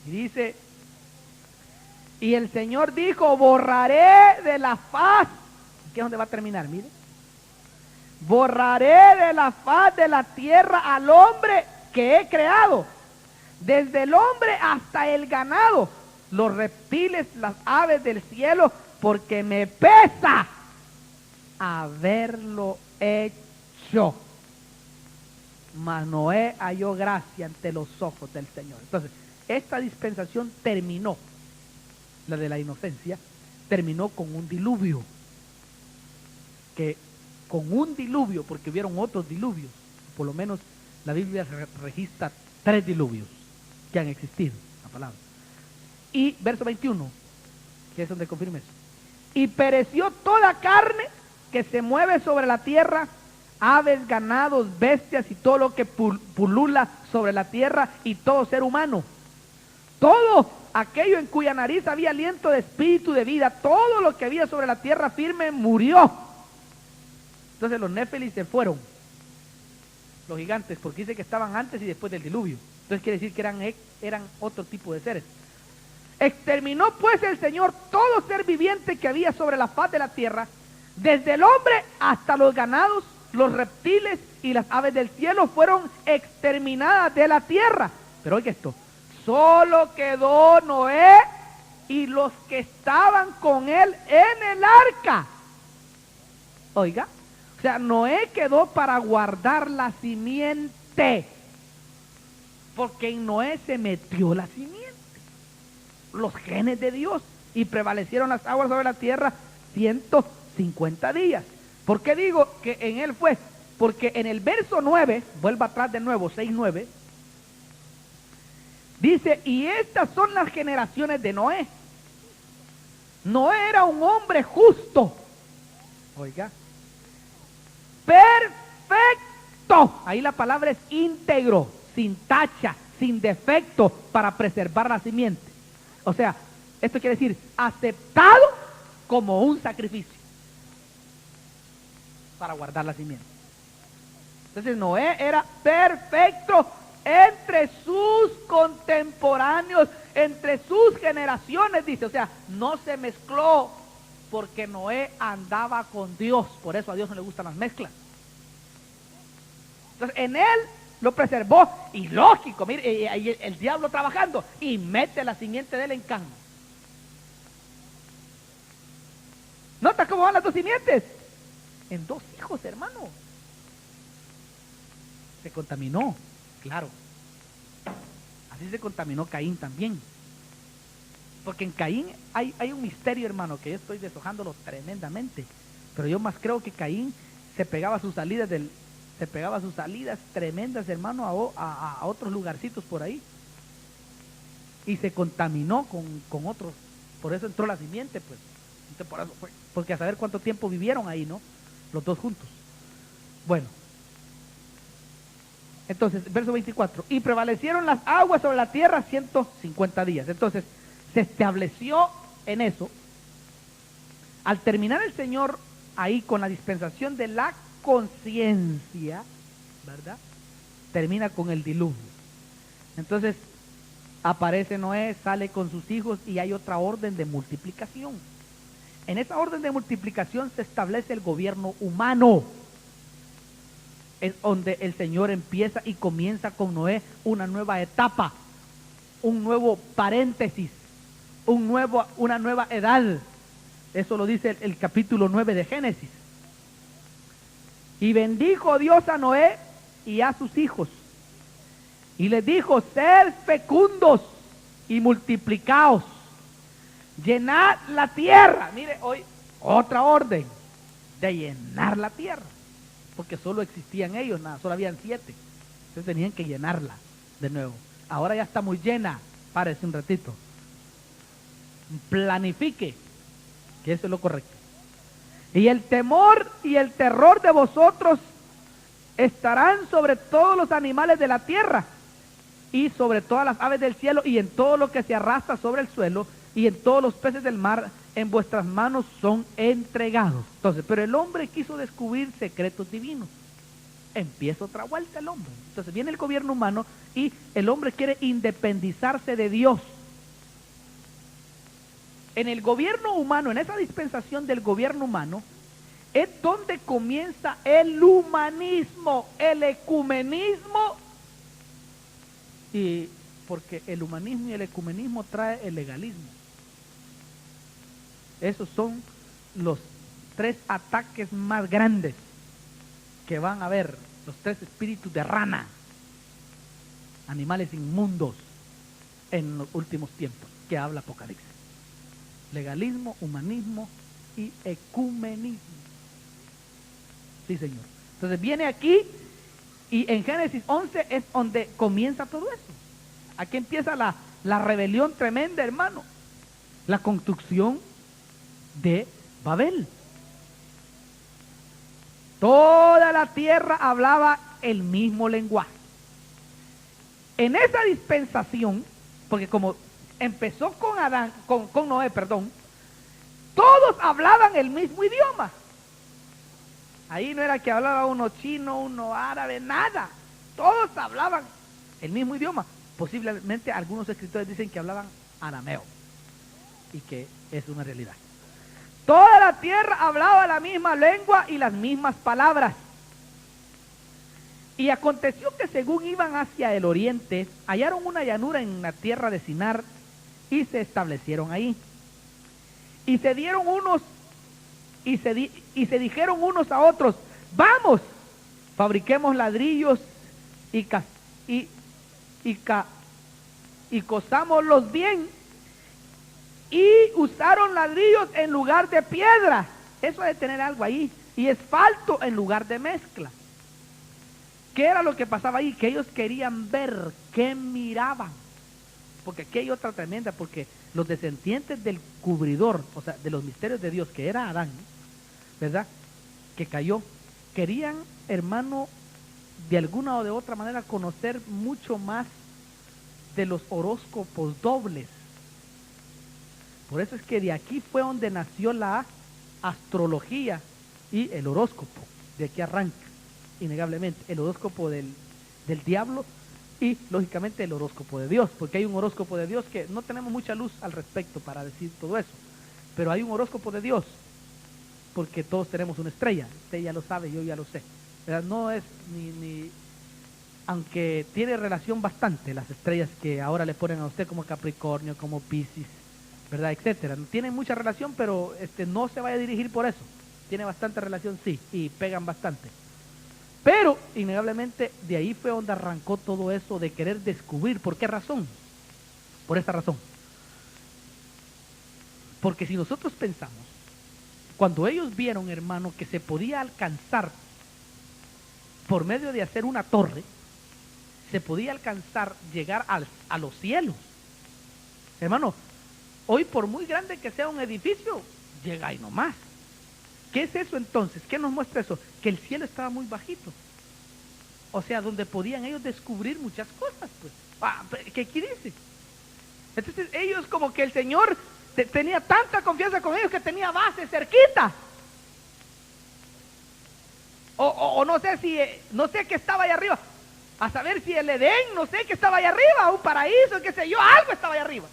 Y dice, y el Señor dijo, borraré de la faz. ¿Qué es donde va a terminar? Mire. Borraré de la faz de la tierra al hombre que he creado, desde el hombre hasta el ganado, los reptiles, las aves del cielo, porque me pesa haberlo hecho. Mas Noé halló gracia ante los ojos del Señor. Entonces, esta dispensación terminó, la de la inocencia, terminó con un diluvio que con un diluvio, porque hubieron otros diluvios. Por lo menos la Biblia registra 3 diluvios que han existido, la palabra. Y verso 21, que es donde confirma eso. Y pereció toda carne que se mueve sobre la tierra, aves, ganados, bestias y todo lo que pulula sobre la tierra y todo ser humano. Todo aquello en cuya nariz había aliento de espíritu de vida, todo lo que había sobre la tierra firme murió. Entonces los Néfilis se fueron, los gigantes, porque dice que estaban antes y después del diluvio. Entonces quiere decir que eran otro tipo de seres. Exterminó pues el Señor todo ser viviente que había sobre la faz de la tierra, desde el hombre hasta los ganados, los reptiles y las aves del cielo fueron exterminadas de la tierra. Pero oiga esto, solo quedó Noé y los que estaban con él en el arca. Oiga, o sea, Noé quedó para guardar la simiente, porque en Noé se metió la simiente, los genes de Dios, y prevalecieron las aguas sobre la tierra 150 días. ¿Por qué digo que en él fue? Porque en el verso 9, vuelva atrás de nuevo, 6:9, dice, y estas son las generaciones de Noé. Noé era un hombre justo, oiga, perfecto, ahí la palabra es íntegro, sin tacha, sin defecto, para preservar la simiente. O sea, esto quiere decir aceptado como un sacrificio para guardar la simiente. Entonces Noé era perfecto entre sus contemporáneos, entre sus generaciones, dice. O sea, no se mezcló, porque Noé andaba con Dios. Por eso a Dios no le gustan las mezclas. Entonces en él lo preservó, y lógico, mire, el diablo trabajando, y mete la simiente de él en Cam. ¿Nota cómo van las dos simientes? En 2 hijos, hermano. Se contaminó, claro. Así se contaminó Caín también. Porque en Caín hay un misterio, hermano, que yo estoy deshojándolo tremendamente. Pero yo más creo que Caín se pegaba sus salidas tremendas, hermano, a otros lugarcitos por ahí. Y se contaminó con otros. Por eso entró la simiente, pues. Entonces, por eso fue. Porque a saber cuánto tiempo vivieron ahí, ¿no? Los dos juntos. Bueno. Entonces, verso 24. Y prevalecieron las aguas sobre la tierra 150 días. Entonces, se estableció en eso. Al terminar el Señor ahí con la dispensación de la conciencia, ¿verdad? Termina con el diluvio. Entonces aparece Noé, sale con sus hijos, y hay otra orden de multiplicación. En esa orden de multiplicación se establece el gobierno humano. Es donde el Señor empieza y comienza con Noé una nueva etapa, un nuevo paréntesis, una nueva edad. Eso lo dice el capítulo 9 de Génesis. Y bendijo Dios a Noé y a sus hijos, y les dijo: sed fecundos y multiplicaos, llenad la tierra. Mire, hoy otra orden de llenar la tierra, porque solo existían ellos, nada, solo habían 7. Entonces tenían que llenarla de nuevo. Ahora ya está muy llena, párese un ratito. Planifique, que eso es lo correcto. Y el temor y el terror de vosotros estarán sobre todos los animales de la tierra, y sobre todas las aves del cielo, y en todo lo que se arrastra sobre el suelo, y en todos los peces del mar, en vuestras manos son entregados. Entonces, pero el hombre quiso descubrir secretos divinos. Empieza otra vuelta el hombre. Entonces viene el gobierno humano, y el hombre quiere independizarse de Dios. En el gobierno humano, en esa dispensación del gobierno humano, es donde comienza el humanismo, el ecumenismo. Y porque el humanismo y el ecumenismo trae el legalismo. Esos son los 3 ataques más grandes que van a haber, los 3 espíritus de rana, animales inmundos, en los últimos tiempos, que habla Apocalipsis. Legalismo, humanismo y ecumenismo. Sí, Señor. Entonces viene aquí y en Génesis 11 es donde comienza todo eso. Aquí empieza la rebelión tremenda, hermano. La construcción de Babel. Toda la tierra hablaba el mismo lenguaje. En esa dispensación, porque como empezó con Adán, con Noé, perdón, todos hablaban el mismo idioma. Ahí no era que hablaba uno chino, uno árabe, nada. Todos hablaban el mismo idioma. Posiblemente algunos escritores dicen que hablaban arameo, y que es una realidad. Toda la tierra hablaba la misma lengua y las mismas palabras. Y aconteció que según iban hacia el oriente, hallaron una llanura en la tierra de Sinar y se establecieron ahí. Y se dieron unos y se dijeron unos a otros: vamos, fabriquemos ladrillos y cosámoslos bien. Y usaron ladrillos en lugar de piedra. Eso de tener algo ahí. Y asfalto en lugar de mezcla. ¿Qué era lo que pasaba ahí? Que ellos querían ver, ¿qué miraban? Porque aquí hay otra tremenda, porque los descendientes del cubridor, o sea, de los misterios de Dios, que era Adán, ¿verdad? Que cayó, querían, hermano, de alguna o de otra manera conocer mucho más de los horóscopos dobles. Por eso es que de aquí fue donde nació la astrología y el horóscopo. De aquí arranca, innegablemente, el horóscopo del diablo y, lógicamente, el horóscopo de Dios. Porque hay un horóscopo de Dios que no tenemos mucha luz al respecto para decir todo eso. Pero hay un horóscopo de Dios, porque todos tenemos una estrella. Usted ya lo sabe, yo ya lo sé. ¿Verdad? No es aunque tiene relación bastante las estrellas que ahora le ponen a usted como Capricornio, como Piscis, ¿verdad? Etcétera. No tiene mucha relación, pero no se vaya a dirigir por eso. Tiene bastante relación, sí, y pegan bastante. Pero, innegablemente, de ahí fue donde arrancó todo eso de querer descubrir. ¿Por qué razón? Por esta razón. Porque si nosotros pensamos, cuando ellos vieron, hermano, que se podía alcanzar por medio de hacer una torre, se podía alcanzar llegar a los cielos. Hermano, hoy por muy grande que sea un edificio, llega ahí nomás. ¿Qué es eso entonces? ¿Qué nos muestra eso? Que el cielo estaba muy bajito. O sea, donde podían ellos descubrir muchas cosas, pues. ¿Qué aquí dice? Entonces ellos, como que el Señor tenía tanta confianza con ellos que tenía base cerquita. O no sé qué estaba ahí arriba. A saber si el Edén, no sé qué estaba ahí arriba, un paraíso, qué sé yo, algo estaba ahí arriba.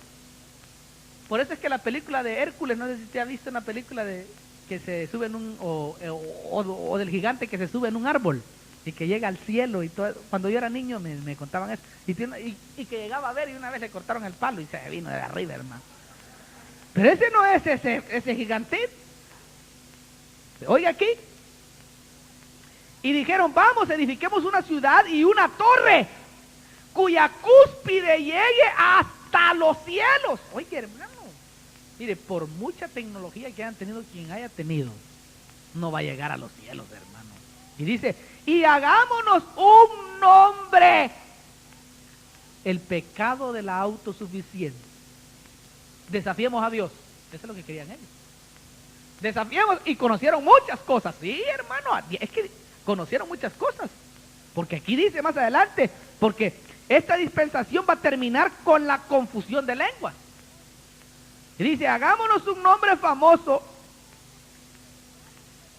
Por eso es que la película de Hércules, no sé si usted ha visto una película de que se sube en o del gigante que se sube en un árbol y que llega al cielo y todo. Cuando yo era niño me contaban eso y que llegaba a ver y una vez le cortaron el palo y se vino de arriba, hermano. Pero ese no es ese gigante. Oiga aquí. Y dijeron: vamos, edifiquemos una ciudad y una torre cuya cúspide llegue hasta los cielos. Oye, hermano, mire, por mucha tecnología que hayan tenido quien haya tenido, no va a llegar a los cielos, hermano. Y dice: y hagámonos un nombre. El pecado de la autosuficiencia. Desafiemos a Dios. Eso es lo que querían ellos. Desafiemos, y conocieron muchas cosas. Sí, hermano, es que conocieron muchas cosas. Porque aquí dice más adelante, porque esta dispensación va a terminar con la confusión de lenguas. Y dice: hagámonos un nombre famoso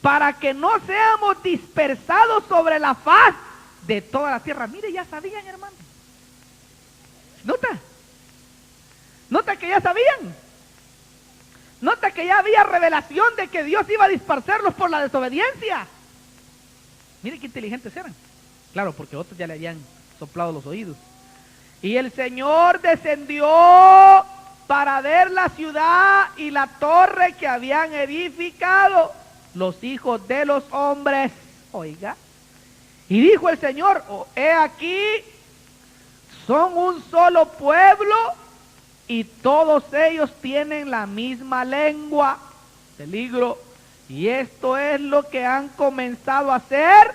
para que no seamos dispersados sobre la faz de toda la tierra. Mire, ya sabían, hermano. Nota que ya sabían. Nota que ya había revelación de que Dios iba a dispersarlos por la desobediencia. Mire qué inteligentes eran. Claro, porque otros ya le habían soplado los oídos. Y el Señor descendió para ver la ciudad y la torre que habían edificado los hijos de los hombres. Oiga. Y dijo el Señor: he aquí, son un solo pueblo y todos ellos tienen la misma lengua. Peligro. Y esto es lo que han comenzado a hacer,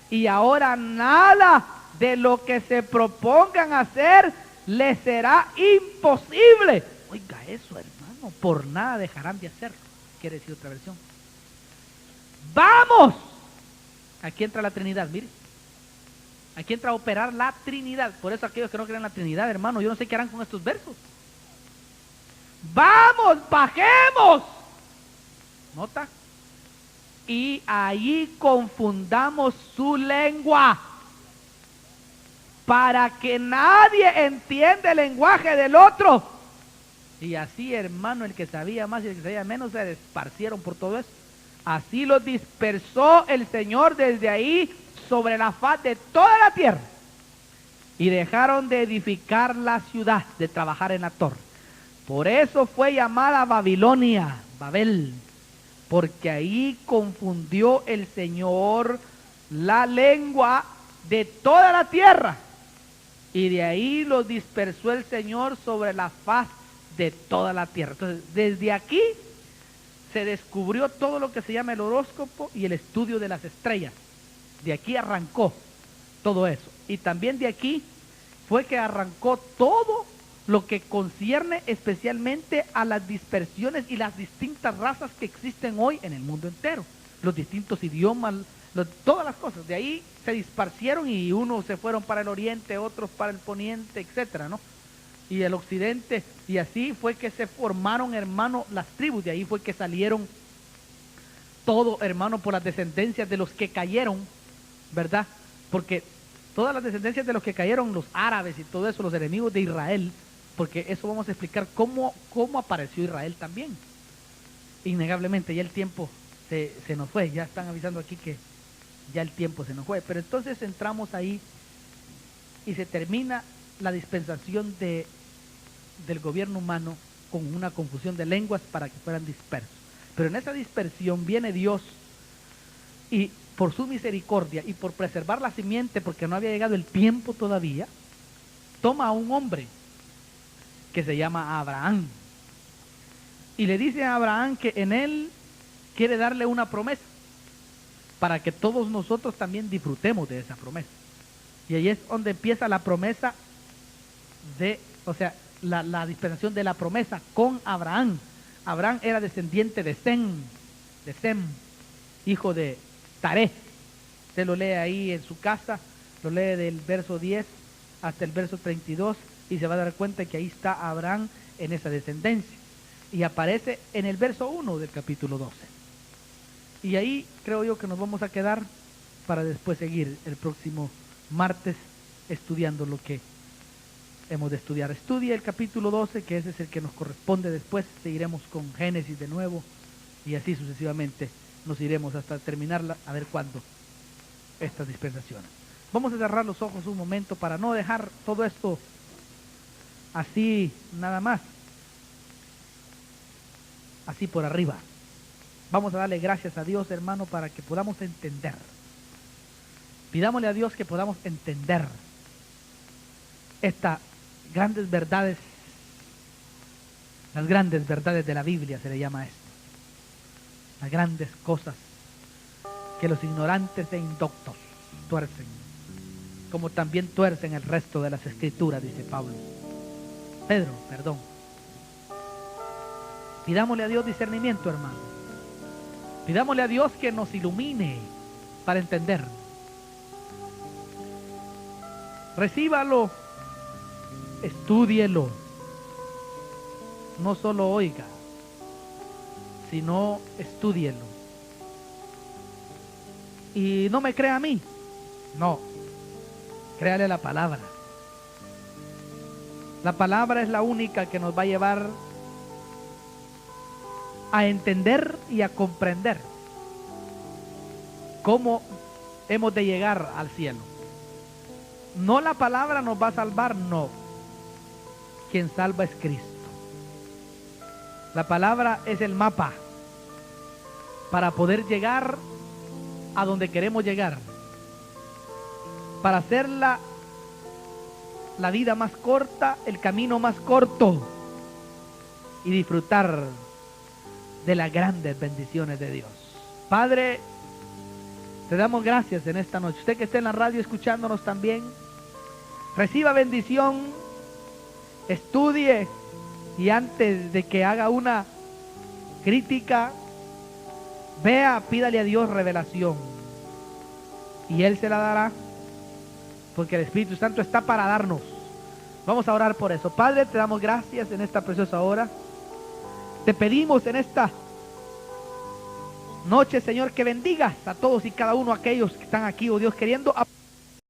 y ahora nada de lo que se propongan hacer les será imposible. Oiga eso, hermano, por nada dejarán de hacerlo. Quiere decir otra versión. ¡Vamos! Aquí entra la Trinidad, mire. Aquí entra a operar la Trinidad. Por eso aquellos que no creen en la Trinidad, hermano, yo no sé qué harán con estos versos. ¡Vamos, bajemos! ¿Nota? Y ahí confundamos su lengua, para que nadie entienda el lenguaje del otro. Y así, hermano, el que sabía más y el que sabía menos se esparcieron por todo eso. Así los dispersó el Señor desde ahí sobre la faz de toda la tierra. Y dejaron de edificar la ciudad, de trabajar en la torre. Por eso fue llamada Babilonia, Babel, porque ahí confundió el Señor la lengua de toda la tierra. Y de ahí los dispersó el Señor sobre la faz de toda la tierra. Entonces, desde aquí se descubrió todo lo que se llama el horóscopo y el estudio de las estrellas. De aquí arrancó todo eso. Y también de aquí fue que arrancó todo lo que concierne especialmente a las dispersiones y las distintas razas que existen hoy en el mundo entero. Los distintos idiomas, todas las cosas. De ahí se disparcieron y unos se fueron para el oriente, otros para el poniente, etcétera, ¿no? Y el occidente, y así fue que se formaron, hermano, las tribus. De ahí fue que salieron todo, hermano, por las descendencias de los que cayeron, ¿verdad? Porque todas las descendencias de los que cayeron, los árabes y todo eso, los enemigos de Israel, porque eso vamos a explicar cómo apareció Israel también. Innegablemente, ya el tiempo se nos fue, ya están avisando aquí que ya el tiempo se nos fue. Pero entonces entramos ahí y se termina la dispensación del gobierno humano con una confusión de lenguas para que fueran dispersos. Pero en esa dispersión viene Dios y por su misericordia y por preservar la simiente, porque no había llegado el tiempo todavía, toma a un hombre que se llama Abraham y le dice a Abraham que en él quiere darle una promesa para que todos nosotros también disfrutemos de esa promesa. Y ahí es donde empieza la promesa la dispensación de la promesa con Abraham. Abraham era descendiente de Sem, hijo de Taré. Usted lo lee ahí en su casa, lo lee del verso 10 hasta el verso 32 y se va a dar cuenta que ahí está Abraham en esa descendencia. Y aparece en el verso 1 del capítulo 12. Y ahí creo yo que nos vamos a quedar para después seguir el próximo martes estudiando lo que hemos de estudiar. Estudia el capítulo 12, que ese es el que nos corresponde después. Seguiremos con Génesis de nuevo y así sucesivamente nos iremos hasta terminarla, a ver cuándo estas dispensaciones. Vamos a cerrar los ojos un momento para no dejar todo esto así nada más, así por arriba. Vamos a darle gracias a Dios, hermano, para que podamos entender. Pidámosle a Dios que podamos entender estas grandes verdades, las grandes verdades de la Biblia se le llama esto, las grandes cosas que los ignorantes e indoctos tuercen, como también tuercen el resto de las escrituras, dice Pedro, perdón. Pidámosle a Dios discernimiento, hermano. Pidámosle a Dios que nos ilumine para entender. Recíbalo, estúdielo, no solo oiga, sino estúdielo. Y no me crea a mí, no, créale la palabra. La palabra es la única que nos va a llevar a entender y a comprender cómo hemos de llegar al cielo. No la palabra nos va a salvar, no. Quien salva es Cristo. La palabra es el mapa para poder llegar a donde queremos llegar, para hacer la vida más corta, el camino más corto y disfrutar de las grandes bendiciones de Dios. Padre, te damos gracias en esta noche. Usted que esté en la radio escuchándonos también, reciba bendición, estudie y antes de que haga una crítica, vea, pídale a Dios revelación y Él se la dará, porque el Espíritu Santo está para darnos. Vamos a orar por eso. Padre, te damos gracias en esta preciosa hora. Te pedimos en esta noche, Señor, que bendigas a todos y cada uno de aquellos que están aquí, oh Dios, queriendo